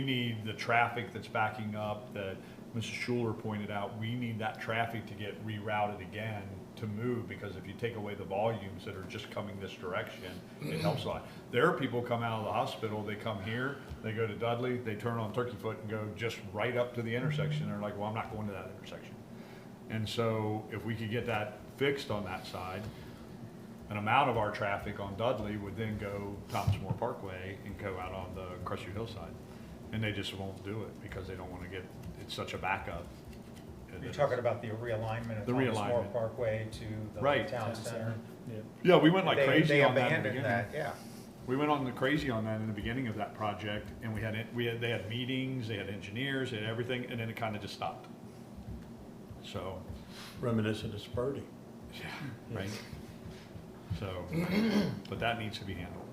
Speaker 1: need the traffic that's backing up that Mrs. Schuler pointed out. We need that traffic to get rerouted again to move, because if you take away the volumes that are just coming this direction, it helps a lot. There are people come out of the hospital, they come here, they go to Dudley, they turn on Turkey Foot and go just right up to the intersection. They're like, well, I'm not going to that intersection. And so if we could get that fixed on that side, an amount of our traffic on Dudley would then go Thomas More Parkway and go out on the Crestview Hill side. And they just won't do it because they don't want to get, it's such a backup.
Speaker 4: You're talking about the realignment of
Speaker 1: The
Speaker 4: Thomas More
Speaker 1: realignment.
Speaker 4: Parkway to the
Speaker 1: Right.
Speaker 4: town center.
Speaker 1: Yeah, we went like
Speaker 4: They-
Speaker 1: crazy
Speaker 4: they
Speaker 1: on that in the
Speaker 4: abandoned
Speaker 1: beginning.
Speaker 4: that, yeah.
Speaker 1: We went on the crazy on that in the beginning of that project, and they had meetings, they had engineers, they had everything, and then it kind of just stopped. So,
Speaker 2: Reminiscent of Spurdy.
Speaker 1: yeah, right. So, but that needs to be handled.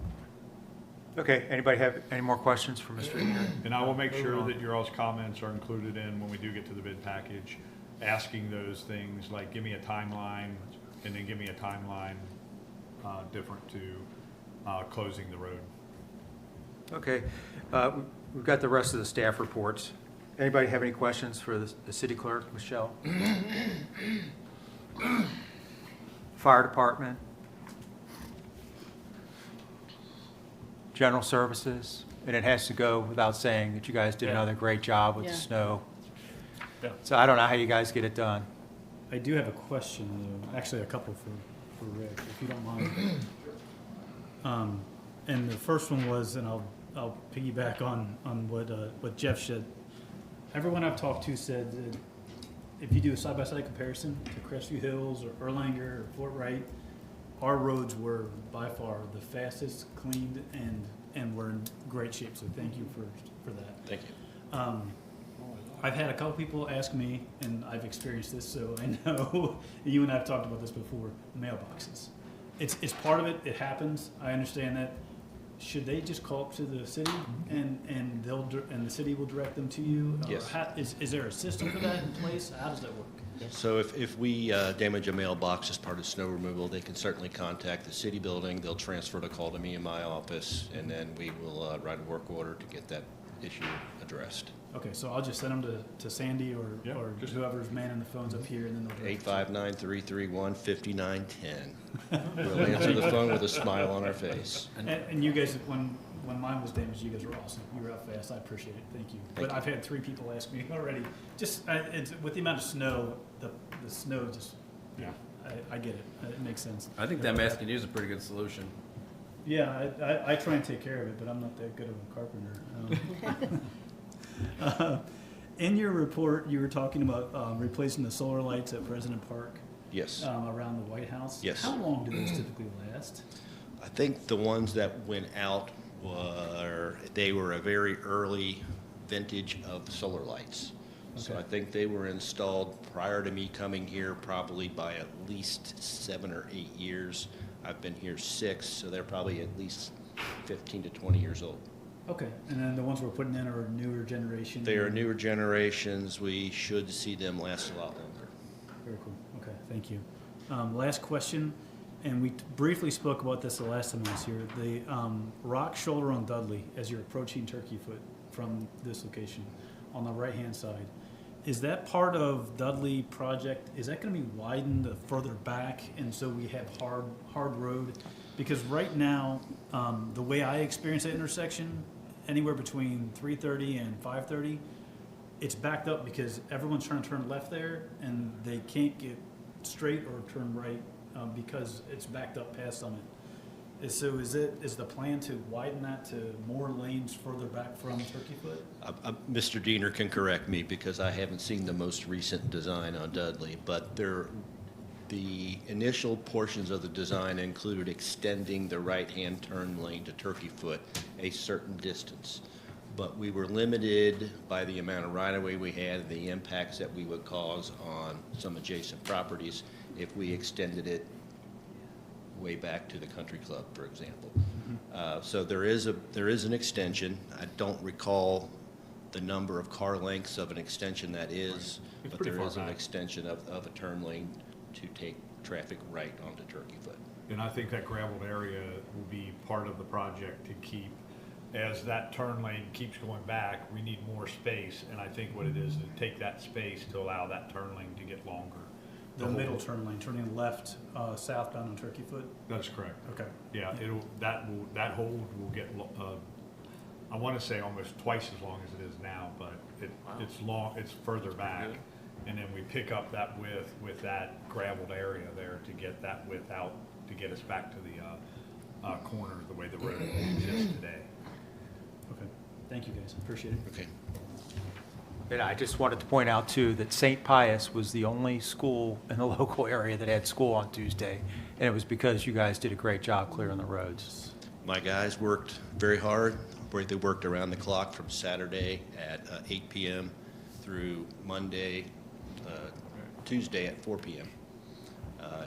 Speaker 4: Okay, anybody have any more questions for Mr. Eager?
Speaker 1: And I will make sure that your all's comments are included in when we do get to the bid package, asking those things like, give me a timeline, and then give me a timeline different to closing the road.
Speaker 4: Okay, we've got the rest of the staff reports. Anybody have any questions for the city clerk, Michelle? Fire department? General services? And it has to go without saying that you guys did
Speaker 5: Yeah.
Speaker 4: another great job with the
Speaker 8: Yeah.
Speaker 4: snow.
Speaker 5: Yeah.
Speaker 4: So I don't know how you guys get it done.
Speaker 5: I do have a question, though, actually a couple for Rick, if you don't mind. And the first one was, and I'll piggyback on what Jeff said. Everyone I've talked to said that if you do a side-by-side comparison to Crestview Hills or Erlanger or Fort Wright, our roads were by far the fastest, cleaned, and were in great shape, so thank you for that.
Speaker 6: Thank you.
Speaker 5: I've had a couple people ask me, and I've experienced this, so I know, you and I have talked about this before, mailboxes. It's part of it, it happens, I understand that. Should they just call up to the city and the city will direct them to you? Or
Speaker 6: Yes.
Speaker 5: Is there a system for that in place? How does that work?
Speaker 6: So if we damage a mailbox as part of snow removal, they can certainly contact the city building. They'll transfer the call to me in my office, and then we will write a work order to get that issue addressed.
Speaker 5: Okay, so I'll just send them to Sandy or whoever's manning the phones up here, and then they'll direct them.
Speaker 6: 859-331-5910. We'll answer the phone with a smile on our face.
Speaker 5: And you guys, when mine was damaged, you guys were awesome. You were out fast. I appreciate it. Thank you.
Speaker 6: Thank
Speaker 5: But
Speaker 6: you.
Speaker 5: I've had 3 people ask me already. Just it's, with the amount of snow, the snow just.
Speaker 1: Yeah.
Speaker 5: I get it. It makes sense.
Speaker 9: I think them asking you is a pretty good solution.
Speaker 5: Yeah, I try and take care of it, but I'm not that good of a carpenter. In your report, you were talking about replacing the solar lights at President Park.
Speaker 6: Yes.
Speaker 5: Around the White House.
Speaker 6: Yes.
Speaker 5: How long do those typically last?
Speaker 6: I think the ones that went out they were a very early vintage of solar lights. So
Speaker 5: Okay.
Speaker 6: I think they were installed prior to me coming here, probably by at least 7 or 8 years. I've been here 6, so they're probably at least 15 to 20 years old.
Speaker 5: Okay, and then the ones we're putting in are newer generation.
Speaker 6: They are newer generations. We should see them last a lot longer.
Speaker 5: Very cool. Okay, thank you. Last question, and we briefly spoke about this the last time I was here. The rock shoulder on Dudley, as you're approaching Turkey Foot from this location, on the right-hand side, is that part of Dudley project? Is that going to be widened further back, and so we have hard road? Because right now, the way I experience that intersection, anywhere between 3:30 and 5:30, it's backed up because everyone's trying to turn left there, and they can't get straight or turn right because it's backed up past Summit. So is the plan to widen that to more lanes further back from Turkey Foot?
Speaker 6: Mr. Diener can correct me because I haven't seen the most recent design on Dudley, but the initial portions of the design included extending the right-hand turn lane to Turkey Foot a certain distance. But we were limited by the amount of right-of-way we had and the impacts that we would cause on some adjacent properties if we extended it way back to the country club, for example. So there is an extension. I don't recall the number of car lengths of an extension that is,
Speaker 1: It's
Speaker 6: but
Speaker 1: pretty
Speaker 6: there
Speaker 1: far
Speaker 6: is an
Speaker 1: back.
Speaker 6: extension of a turn lane to take traffic right onto Turkey Foot.
Speaker 1: And I think that gravelled area will be part of the project to keep, as that turn lane keeps going back, we need more space. And I think what it is to take that space to allow that turn lane to get longer.
Speaker 5: The middle turn lane, turning left southbound on Turkey Foot?
Speaker 1: That's correct.
Speaker 5: Okay.
Speaker 1: Yeah, that hold will get, I want to say almost twice as long as it is now, but it's further back. And then we pick up that width with that gravelled area there to get that width out, to get us back to the corner the way the road exists today.
Speaker 5: Okay. Thank you, guys. Appreciate it.
Speaker 6: Okay.
Speaker 4: And I just wanted to point out, too, that St. Pius was the only school in the local area that had school on Tuesday, and it was because you guys did a great job clearing the roads.
Speaker 6: My guys worked very hard. They worked around the clock from Saturday at 8 p.m. through Tuesday at 4 p.m.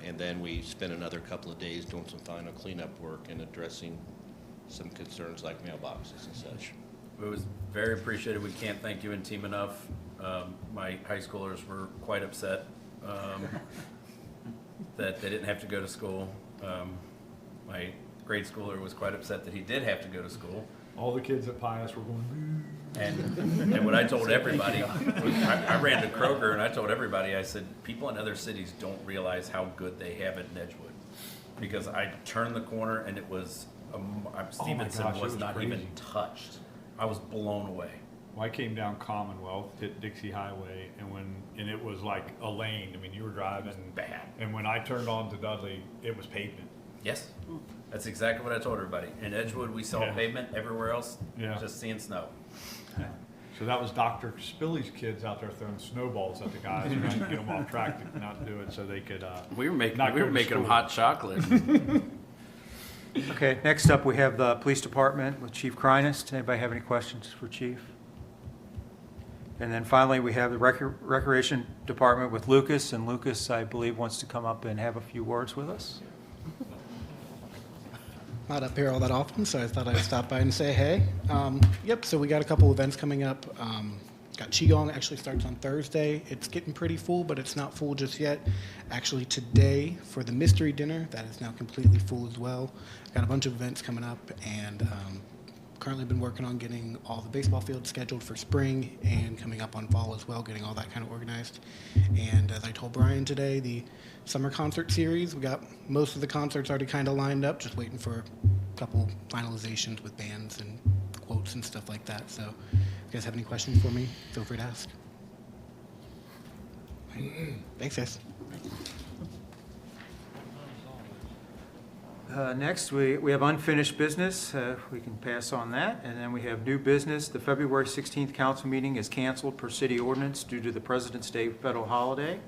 Speaker 6: And then we spent another couple of days doing some final cleanup work and addressing some concerns like mailboxes and such.
Speaker 9: It was very appreciated. We can't thank you and team enough. My high schoolers were quite upset that they didn't have to go to school. My grade schooler was quite upset that he did have to go to school.
Speaker 1: All the kids at Pius were going,
Speaker 9: And what I told everybody, I ran to Kroger and I told everybody, I said, people in other cities don't realize how good they have it in Edgewood. Because I turned the corner and it was, Stevenson
Speaker 1: gosh, it
Speaker 9: was
Speaker 1: was
Speaker 9: not
Speaker 1: crazy.
Speaker 9: even touched. I was blown away.
Speaker 1: well, I came down Commonwealth, hit Dixie Highway, and it was like a lane. I mean, you were driving.
Speaker 9: Bad.
Speaker 1: And when I turned on to Dudley, it was pavement.
Speaker 9: Yes, that's exactly what I told everybody. In Edgewood, we saw
Speaker 1: Yeah.
Speaker 9: pavement. Everywhere else,
Speaker 1: Yeah.
Speaker 9: just seeing snow.
Speaker 1: So that was Dr. Spilly's kids out there throwing snowballs at the guys, trying to get them off track to not do it so they could,
Speaker 9: We were making
Speaker 1: Not
Speaker 9: we were
Speaker 1: good
Speaker 9: making them
Speaker 1: school.
Speaker 9: hot chocolate.
Speaker 4: Okay, next up, we have the Police Department with Chief Kreinest. Anybody have any questions for Chief? And then finally, we have the Recreation Department with Lucas, and Lucas, I believe, wants to come up and have a few words with us.
Speaker 10: Not up here all that often, so I thought I'd stop by and say hey. Yep, so we got a couple events coming up. Got Qigong, actually starts on Thursday. It's getting pretty full, but it's not full just yet. Actually today for the mystery dinner, that is now completely full as well. Got a bunch of events coming up, and currently been working on getting all the baseball fields scheduled for spring and coming up on fall as well, getting all that kind of organized. And as I told Brian today, the summer concert series, we got most of the concerts already kind of lined up, just waiting for a couple finalizations with bands and quotes and stuff like that. So if you guys have any questions for me, feel free to ask. Thanks, guys.
Speaker 4: Next, we have unfinished business. We can pass on that. And then we have new business. The February 16th council meeting is canceled per city ordinance due to the President's Day federal holiday.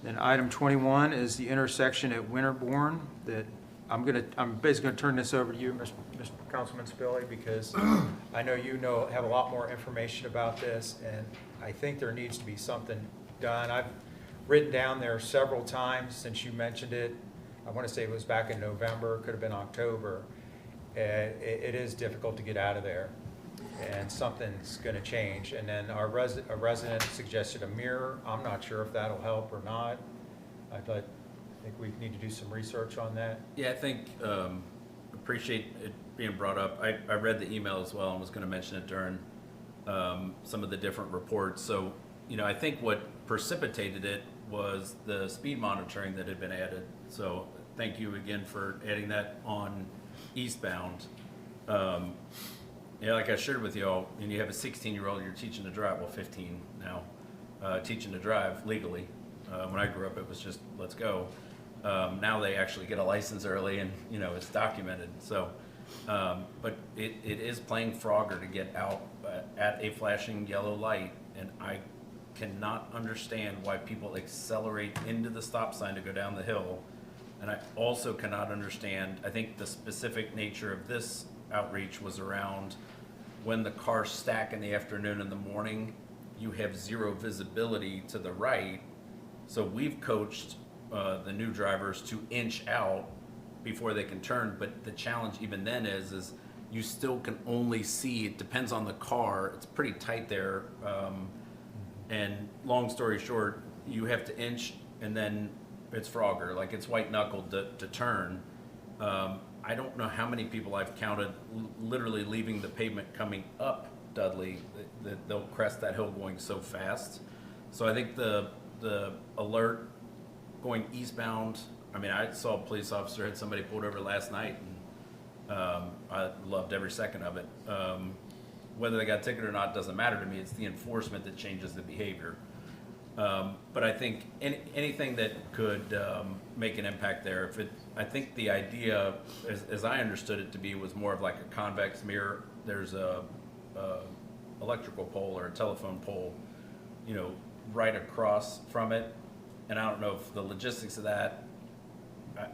Speaker 4: Then item 21 is the intersection at Winterbourne that I'm basically going to turn this over to you, Mr. Councilman Spilly, because I know you have a lot more information about this, and I think there needs to be something done. I've written down there several times since you mentioned it. I want to say it was back in November, could have been October. It is difficult to get out of there, and something's going to change. And then a resident suggested a mirror. I'm not sure if that'll help or not. I think we need to do some research on that.
Speaker 9: Yeah, I think, appreciate it being brought up. I read the email as well and was going to mention it during some of the different reports. So, I think what precipitated it was the speed monitoring that had been added. So thank you again for adding that on eastbound. Like I shared with you all, and you have a 16-year-old you're teaching to drive, well, 15 now, teaching to drive legally. When I grew up, it was just, let's go. Now they actually get a license early and, it's documented. So, but it is playing Frogger to get out at a flashing yellow light. And I cannot understand why people accelerate into the stop sign to go down the hill. And I also cannot understand, I think the specific nature of this outreach was around when the cars stack in the afternoon and the morning, you have zero visibility to the right. So we've coached the new drivers to inch out before they can turn, but the challenge even then is you still can only see, it depends on the car, it's pretty tight there. And long story short, you have to inch and then it's Frogger, like it's white knuckled to turn. I don't know how many people I've counted literally leaving the pavement coming up Dudley, that they'll crest that hill going so fast. So I think the alert going eastbound, I saw a police officer had somebody pulled over last night, and I loved every second of it. Whether they got a ticket or not doesn't matter to me. It's the enforcement that changes the behavior. But I think anything that could make an impact there, I think the idea, as I understood it to be, was more of like a convex mirror. There's a electrical pole or a telephone pole, right across from it. And I don't know if the logistics of that,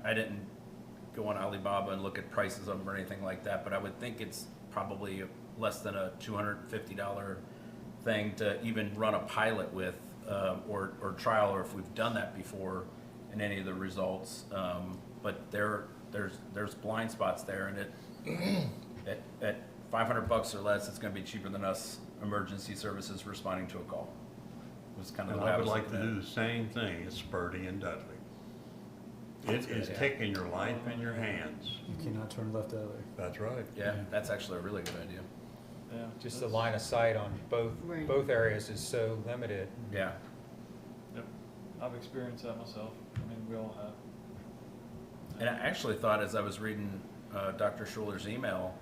Speaker 9: I didn't go on Alibaba and look at prices of them or anything like that, but I would think it's probably less than a $250 thing to even run a pilot with, or trial, or if we've done that before in any of the results. But there's blind spots there, and at $500 or less, it's going to be cheaper than us emergency services responding to a call. Was kind of
Speaker 2: And
Speaker 9: what
Speaker 2: I would
Speaker 9: was
Speaker 2: like to
Speaker 9: looking
Speaker 2: do the same thing as Spurdy and Dudley. It is taking your life in your hands.
Speaker 5: You cannot turn left either.
Speaker 2: That's right.
Speaker 9: Yeah, that's actually a really good idea.
Speaker 7: Yeah.
Speaker 4: Just the line of sight on
Speaker 8: Right.
Speaker 4: both areas is so limited.
Speaker 9: Yeah.
Speaker 7: Yep. I've experienced that myself. I mean, we all have.
Speaker 9: And I actually thought as I was reading Dr. Schuler's email,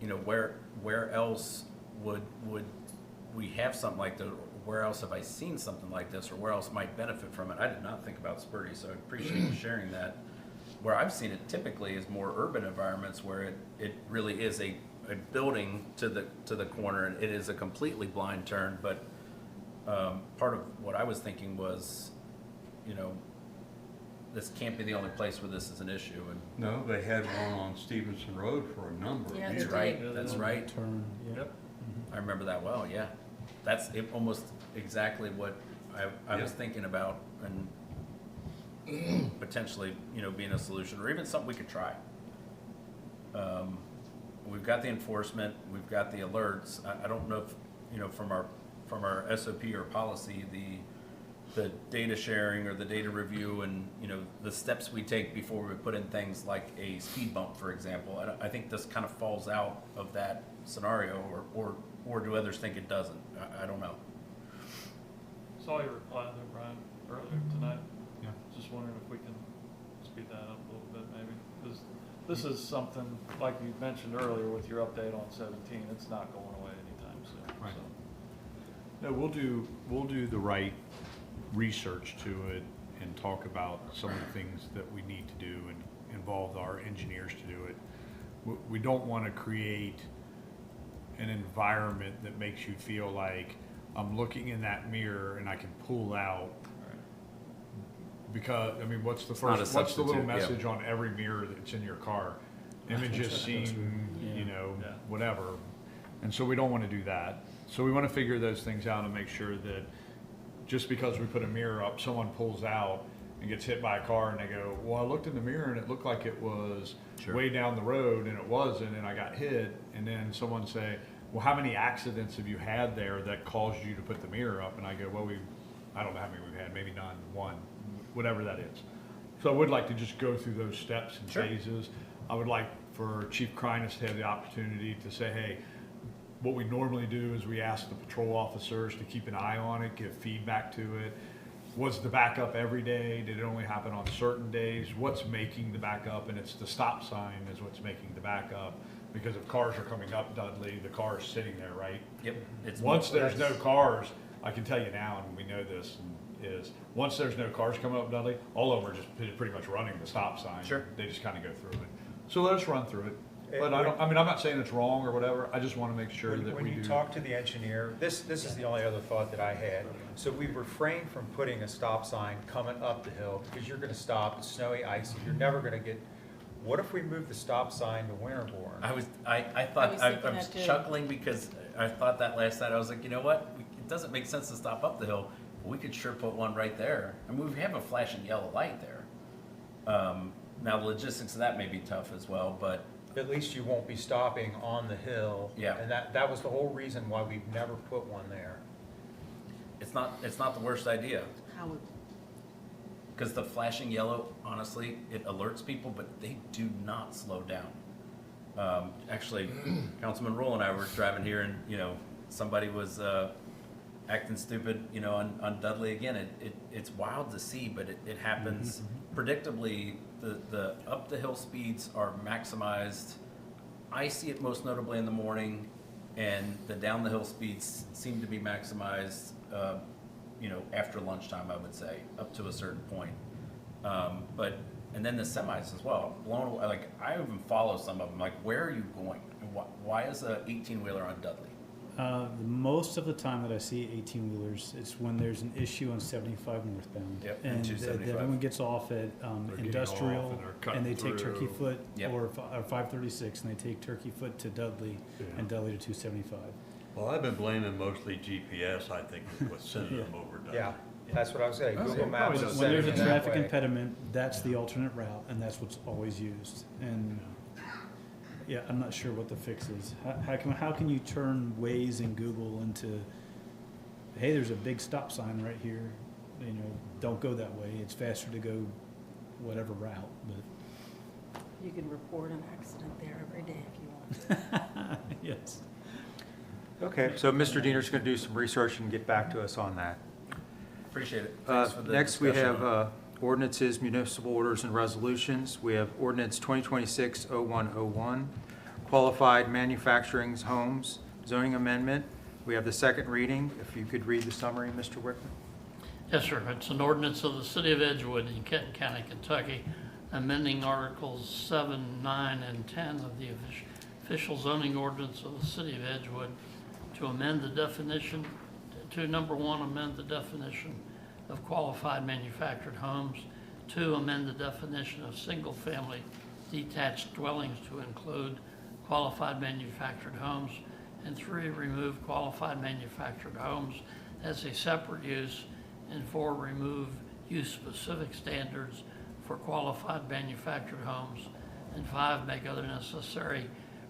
Speaker 9: you know, where else would we have something like that? Where else have I seen something like this, or where else might benefit from it? I did not think about Spurdy, so I appreciate you sharing that. Where I've seen it typically is more urban environments where it really is a building to the corner, and it is a completely blind turn. But part of what I was thinking was, you know, this can't be the only place where this is an issue. And
Speaker 2: No, they had one on Stevenson Road for a number of
Speaker 8: Yeah,
Speaker 2: years.
Speaker 9: that's right.
Speaker 7: Yeah,
Speaker 9: That's
Speaker 7: they-
Speaker 9: right.
Speaker 5: Turn, yeah.
Speaker 7: Yep.
Speaker 9: I remember that well. Yeah, that's almost exactly what I was
Speaker 2: Yeah.
Speaker 9: thinking about, and potentially, you know, being a solution, or even something we could try. We've got the enforcement, we've got the alerts. I don't know if, you know, from our SOP or policy, the data sharing or the data review, and, you know, the steps we take before we put in things like a speed bump, for example. I think this kind of falls out of that scenario, or do others think it doesn't? I don't know.
Speaker 7: Saw your reply to Brian earlier tonight.
Speaker 1: Yeah.
Speaker 7: Just wondering if we can speed that up a little bit maybe. Because this is something, like you mentioned earlier with your update on 17, it's not going away anytime soon.
Speaker 1: Right.
Speaker 7: So.
Speaker 1: No, we'll do the right research to it and talk about some of the things that we need to do and involve our engineers to do it. We don't want to create an environment that makes you feel like I'm looking in that mirror and I can pull out. Because, I mean, what's the
Speaker 9: not a
Speaker 1: first, what's the little
Speaker 9: substitute, yeah.
Speaker 1: message on every mirror that's in your car? Images seen, you know,
Speaker 7: Yeah.
Speaker 1: whatever. And so we don't want to do that. So we want to figure those things out and make sure that just because we put a mirror up, someone pulls out and gets hit by a car and they go, well, I looked in the mirror and it looked like it was
Speaker 9: Sure.
Speaker 1: way down the road and it wasn't, and I got hit. And then someone say, well, how many accidents have you had there that caused you to put the mirror up? And I go, well, I don't know how many we've had, maybe none, one, whatever that is. So I would like to just go through those steps and
Speaker 9: Sure.
Speaker 1: phases. I would like for Chief Kreiness to have the opportunity to say, hey, what we normally do is we ask the patrol officers to keep an eye on it, give feedback to it. Was the backup every day? Did it only happen on certain days? What's making the backup? And it's the stop sign is what's making the backup. Because if cars are coming up Dudley, the car is sitting there, right?
Speaker 9: Yep. It's
Speaker 1: Once there's no cars, I can tell you now, and we know this, is once there's no cars coming up Dudley, all of them are just pretty much running the stop sign.
Speaker 9: Sure.
Speaker 1: They just kind of go through it. So let us run through it. But I'm not saying it's wrong or whatever. I just want to make sure that
Speaker 4: When
Speaker 1: we
Speaker 4: you
Speaker 1: do.
Speaker 4: talk to the engineer, this is the only other thought that I had. So we refrain from putting a stop sign coming up the hill because you're going to stop, it's snowy, icy, you're never going to get, what if we move the stop sign to Winterbourne?
Speaker 9: I
Speaker 8: was
Speaker 9: thought, I
Speaker 8: thinking
Speaker 9: was
Speaker 8: that too.
Speaker 9: chuckling because I thought that last night. I was like, you know what? It doesn't make sense to stop up the hill. We could sure put one right there. I mean, we have a flashing yellow light there. Now, the logistics of that may be tough as well, but
Speaker 4: At least you won't be stopping on the hill.
Speaker 9: Yeah.
Speaker 4: And that was the whole reason why we've never put one there.
Speaker 9: it's not the worst idea.
Speaker 8: How would,
Speaker 9: Because the flashing yellow, honestly, it alerts people, but they do not slow down. Actually, Councilman Rule and I were driving here, and you know, somebody was acting stupid, you know, on Dudley again. It's wild to see, but it happens predictably. The up the hill speeds are maximized. I see it most notably in the morning, and the down the hill speeds seem to be maximized. You know, after lunchtime, I would say, up to a certain point. And then the semis as well. Blown away. Like, I even follow some of them. Like, where are you going? And why is a 18-wheeler on Dudley?
Speaker 5: Most of the time that I see 18-wheelers, it's when there's an issue on 75 northbound.
Speaker 9: Yep,
Speaker 5: And
Speaker 9: 275.
Speaker 5: everyone gets off at
Speaker 1: getting
Speaker 5: Industrial,
Speaker 1: off and they're cutting
Speaker 5: and they take
Speaker 1: through.
Speaker 5: Turkey Foot,
Speaker 9: Yep.
Speaker 5: or 536, and they take Turkey Foot to Dudley,
Speaker 1: Yeah.
Speaker 5: and Dudley to 275.
Speaker 2: Well, I've been blaming mostly GPS, I think, is what's sending them over Dudley.
Speaker 4: Yeah, that's what I was saying.
Speaker 1: Oh,
Speaker 4: Google
Speaker 1: yeah,
Speaker 4: Maps
Speaker 1: probably
Speaker 4: is
Speaker 1: does.
Speaker 5: When there's a
Speaker 4: sending it that
Speaker 5: traffic
Speaker 4: way.
Speaker 5: impediment, that's the alternate route, and that's what's always used. And yeah, I'm not sure what the fix is. How can you turn Waze and Google into, hey, there's a big stop sign right here, you know, don't go that way. It's faster to go whatever route, but,
Speaker 8: You can report an accident there every day if you want.
Speaker 5: yes.
Speaker 4: Okay, so Mr. Diener's going to do some research and get back to us on that.
Speaker 9: Appreciate it. Thanks for the
Speaker 4: Next, we
Speaker 9: discussion.
Speaker 4: have ordinances, municipal orders, and resolutions. We have ordinance 2026-0101, qualified manufacturing homes, zoning amendment. We have the second reading. If you could read the summary, Mr. Wickman.
Speaker 11: Yes, sir. It's an ordinance of the City of Edgewood in Kenton County, Kentucky, amending Articles 7, 9, and 10 of the official zoning ordinance of the City of Edgewood to amend the definition, to number 1, amend the definition of qualified manufactured homes, 2, amend the definition of single-family detached dwellings to include qualified manufactured homes, and 3, remove qualified manufactured homes as a separate use, and 4, remove use-specific standards for qualified manufactured homes, and 5, make other necessary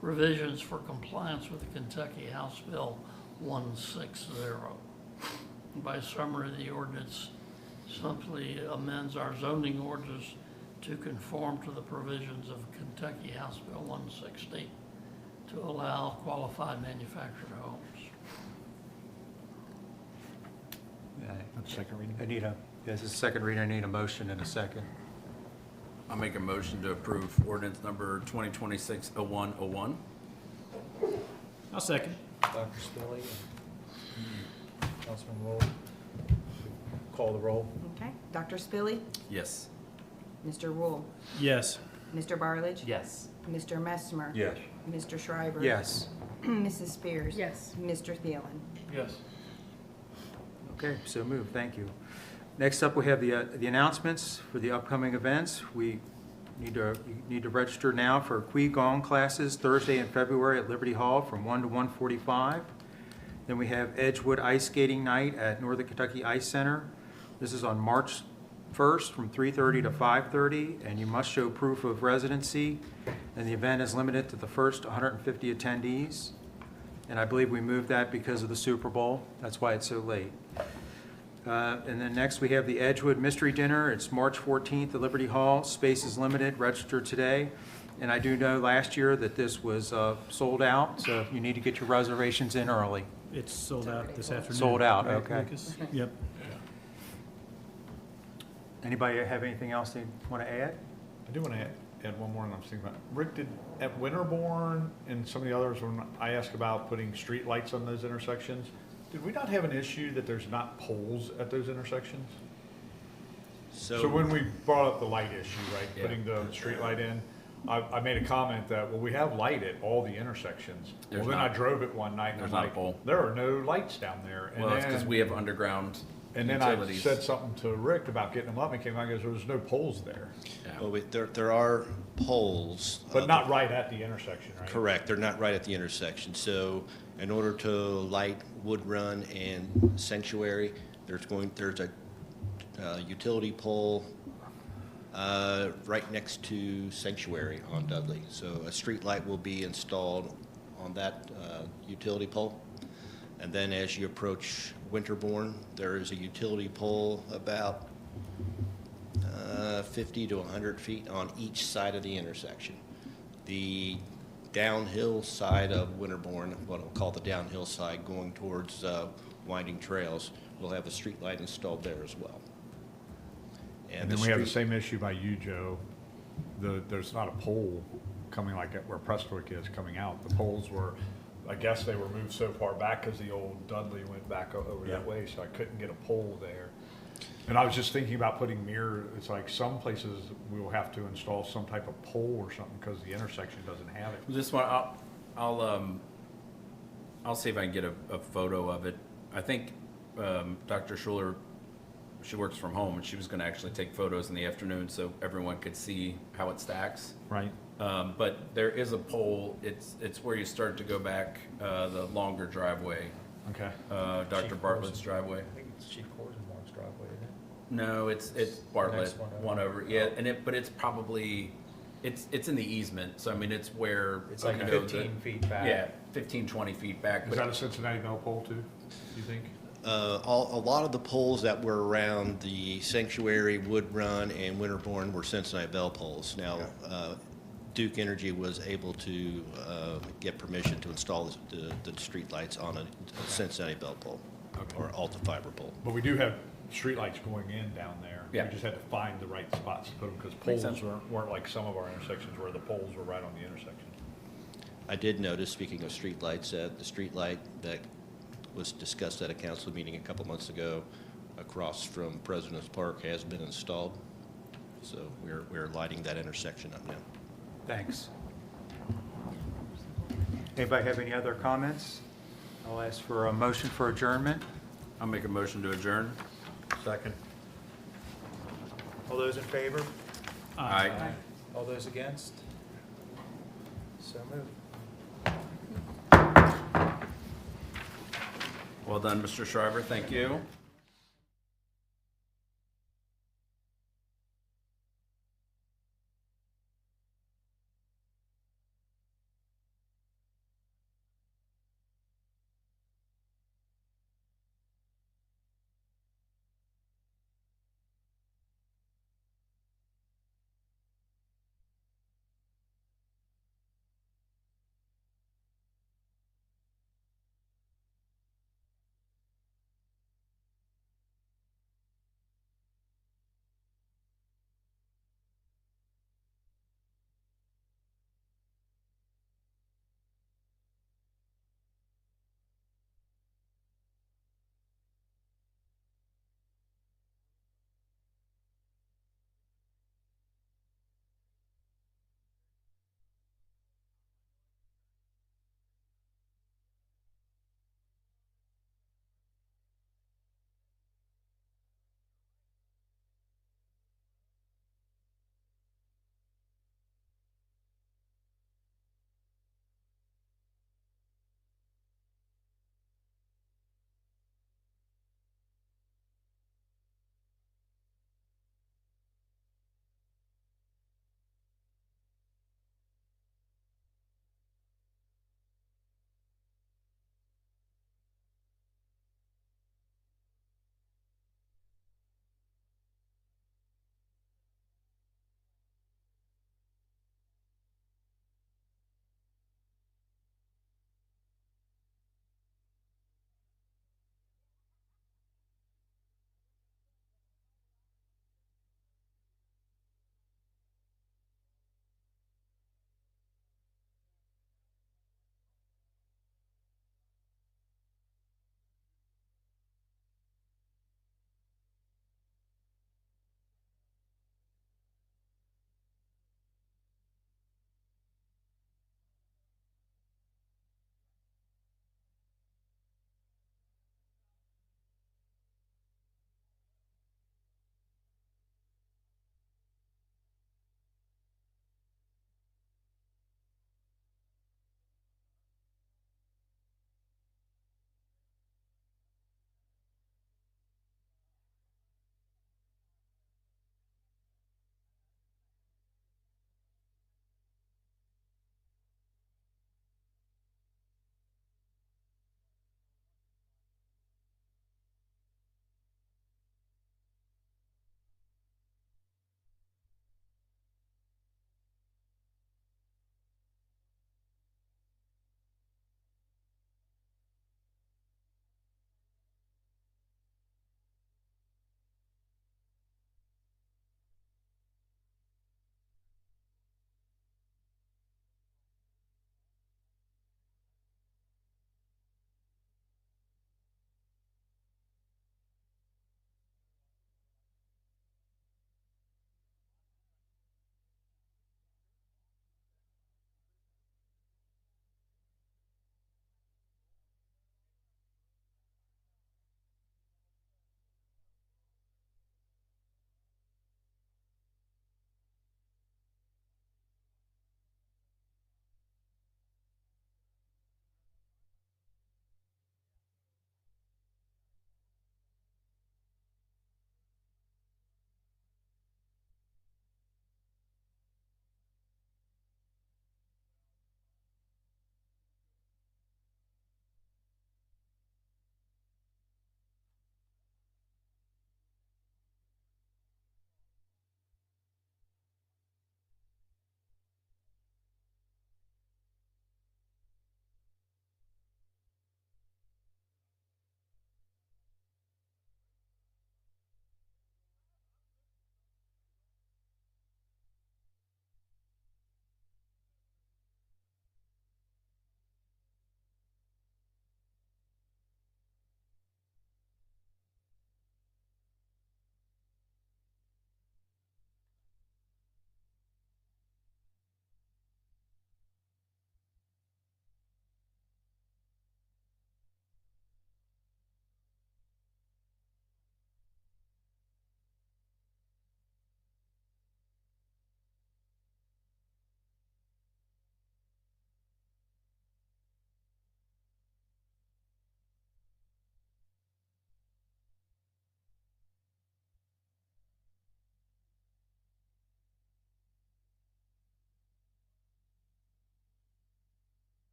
Speaker 11: revisions for compliance with the Kentucky House Bill 160. By summary, the ordinance simply amends our zoning orders to conform to the provisions of Kentucky House Bill 160 to allow qualified manufactured homes.
Speaker 1: That's second reading.
Speaker 4: I need a, yes, it's a second reading. I need a motion and a second.
Speaker 9: I'll make a motion to approve ordinance number 2026-0101.
Speaker 5: I'll second.
Speaker 4: Dr. Spilly and Councilman Roll. Call the roll.
Speaker 3: Okay. Dr. Spilly,
Speaker 9: Yes.
Speaker 3: Mr. Wool,
Speaker 5: Yes.
Speaker 3: Mr. Barledge,
Speaker 6: Yes.
Speaker 3: Mr. Messmer,
Speaker 2: Yes.
Speaker 3: Mr. Shriver.
Speaker 4: Yes.
Speaker 3: Mrs. Spears.
Speaker 8: Yes.
Speaker 3: Mr. Thielen.
Speaker 7: Yes.
Speaker 4: Okay, so moved. Thank you. Next up, we have the announcements for the upcoming events. We need to register now for Qigong classes Thursday in February at Liberty Hall from 1 to 1:45. Then we have Edgewood Ice Skating Night at Northern Kentucky Ice Center. This is on March 1st from 3:30 to 5:30, and you must show proof of residency. And the event is limited to the first 150 attendees. And I believe we moved that because of the Super Bowl. That's why it's so late. And then next, we have the Edgewood Mystery Dinner. It's March 14th at Liberty Hall. Space is limited. Register today. And I do know last year that this was sold out, so you need to get your reservations in early.
Speaker 5: It's sold out this afternoon.
Speaker 4: Sold out,
Speaker 5: right,
Speaker 4: okay.
Speaker 5: Lucas? Yep.
Speaker 4: Anybody have anything else they want to add?
Speaker 1: I do want to add one more, and I'm thinking about, Rick, did, at Winterbourne and some of the others, when I asked about putting street lights on those intersections, did we not have an issue that there's not poles at those intersections? So when we brought up the light issue, right,
Speaker 9: Yeah.
Speaker 1: putting the street light in, I made a comment that, well, we have light at all the intersections.
Speaker 9: There's
Speaker 1: Well, then I
Speaker 9: not.
Speaker 1: drove it one night and I'm
Speaker 9: There's not a
Speaker 1: like,
Speaker 9: pole.
Speaker 1: there are no lights down there. And
Speaker 9: Well, it's because
Speaker 1: then-
Speaker 9: we have underground
Speaker 1: And then I
Speaker 9: utilities.
Speaker 1: said something to Rick about getting them up, and came out and goes, there's no poles there.
Speaker 9: Yeah.
Speaker 6: Well, there are poles.
Speaker 1: But not right at the intersection, right?
Speaker 6: Correct, they're not right at the intersection. So in order to light Wood Run and Sanctuary, there's a utility pole right next to Sanctuary on Dudley. So a street light will be installed on that utility pole. And then as you approach Winterbourne, there is a utility pole about 50 to 100 feet on each side of the intersection. The downhill side of Winterbourne, what I'll call the downhill side going towards Winding Trails, will have a street light installed there as well.
Speaker 1: And then we have the same issue by you, Joe. There's not a pole coming like at where Prestwick is coming out. The poles were, I guess they were moved so far back because the old Dudley went back over that way, so I couldn't get a pole there. And I was just thinking about putting mirror, it's like some places we will have to install some type of pole or something because the intersection doesn't have it.
Speaker 9: This one, I'll see if I can get a photo of it. I think Dr. Schuler, she works from home, and she was going to actually take photos in the afternoon so everyone could see how it stacks.
Speaker 1: Right.
Speaker 9: But there is a pole. It's where you start to go back the longer driveway,
Speaker 1: Okay.
Speaker 9: Dr.
Speaker 4: Chief
Speaker 9: Bartlett's driveway.
Speaker 4: I think it's Chief Corsenborn's driveway, isn't it?
Speaker 9: No, it's Bartlett,
Speaker 4: Next one over.
Speaker 9: one over. Yeah, but it's probably it's in the easement. So I mean, it's where
Speaker 4: It's like
Speaker 9: you know,
Speaker 4: 15 feet back.
Speaker 9: Yeah, 15, 20 feet back.
Speaker 1: Is
Speaker 9: But
Speaker 1: that a Cincinnati Bell pole too, you think?
Speaker 12: A lot of the poles that were around the Sanctuary, Wood Run, and Winterbourne were Cincinnati Bell poles. Now, Duke Energy was able to get permission to install the streetlights on a Cincinnati Bell pole or Alta fiber pole.
Speaker 1: But we do have streetlights going in down there.
Speaker 9: Yeah.
Speaker 1: We just had to find the right spots to put them, because
Speaker 9: Makes
Speaker 1: poles
Speaker 9: sense.
Speaker 1: weren't like some of our intersections where the poles were right on the intersection.
Speaker 12: I did notice, speaking of streetlights, that the streetlight that was discussed at a council meeting a couple months ago across from President's Park has been installed. So we're lighting that intersection up now.
Speaker 4: Thanks. Anybody have any other comments? I'll ask for a motion for adjournment.
Speaker 9: I'll make a motion to adjourn.
Speaker 2: Second.
Speaker 4: All those in favor?
Speaker 9: Aye.
Speaker 4: All those against? So moved.
Speaker 9: Well done, Mr. Shriver. Thank you.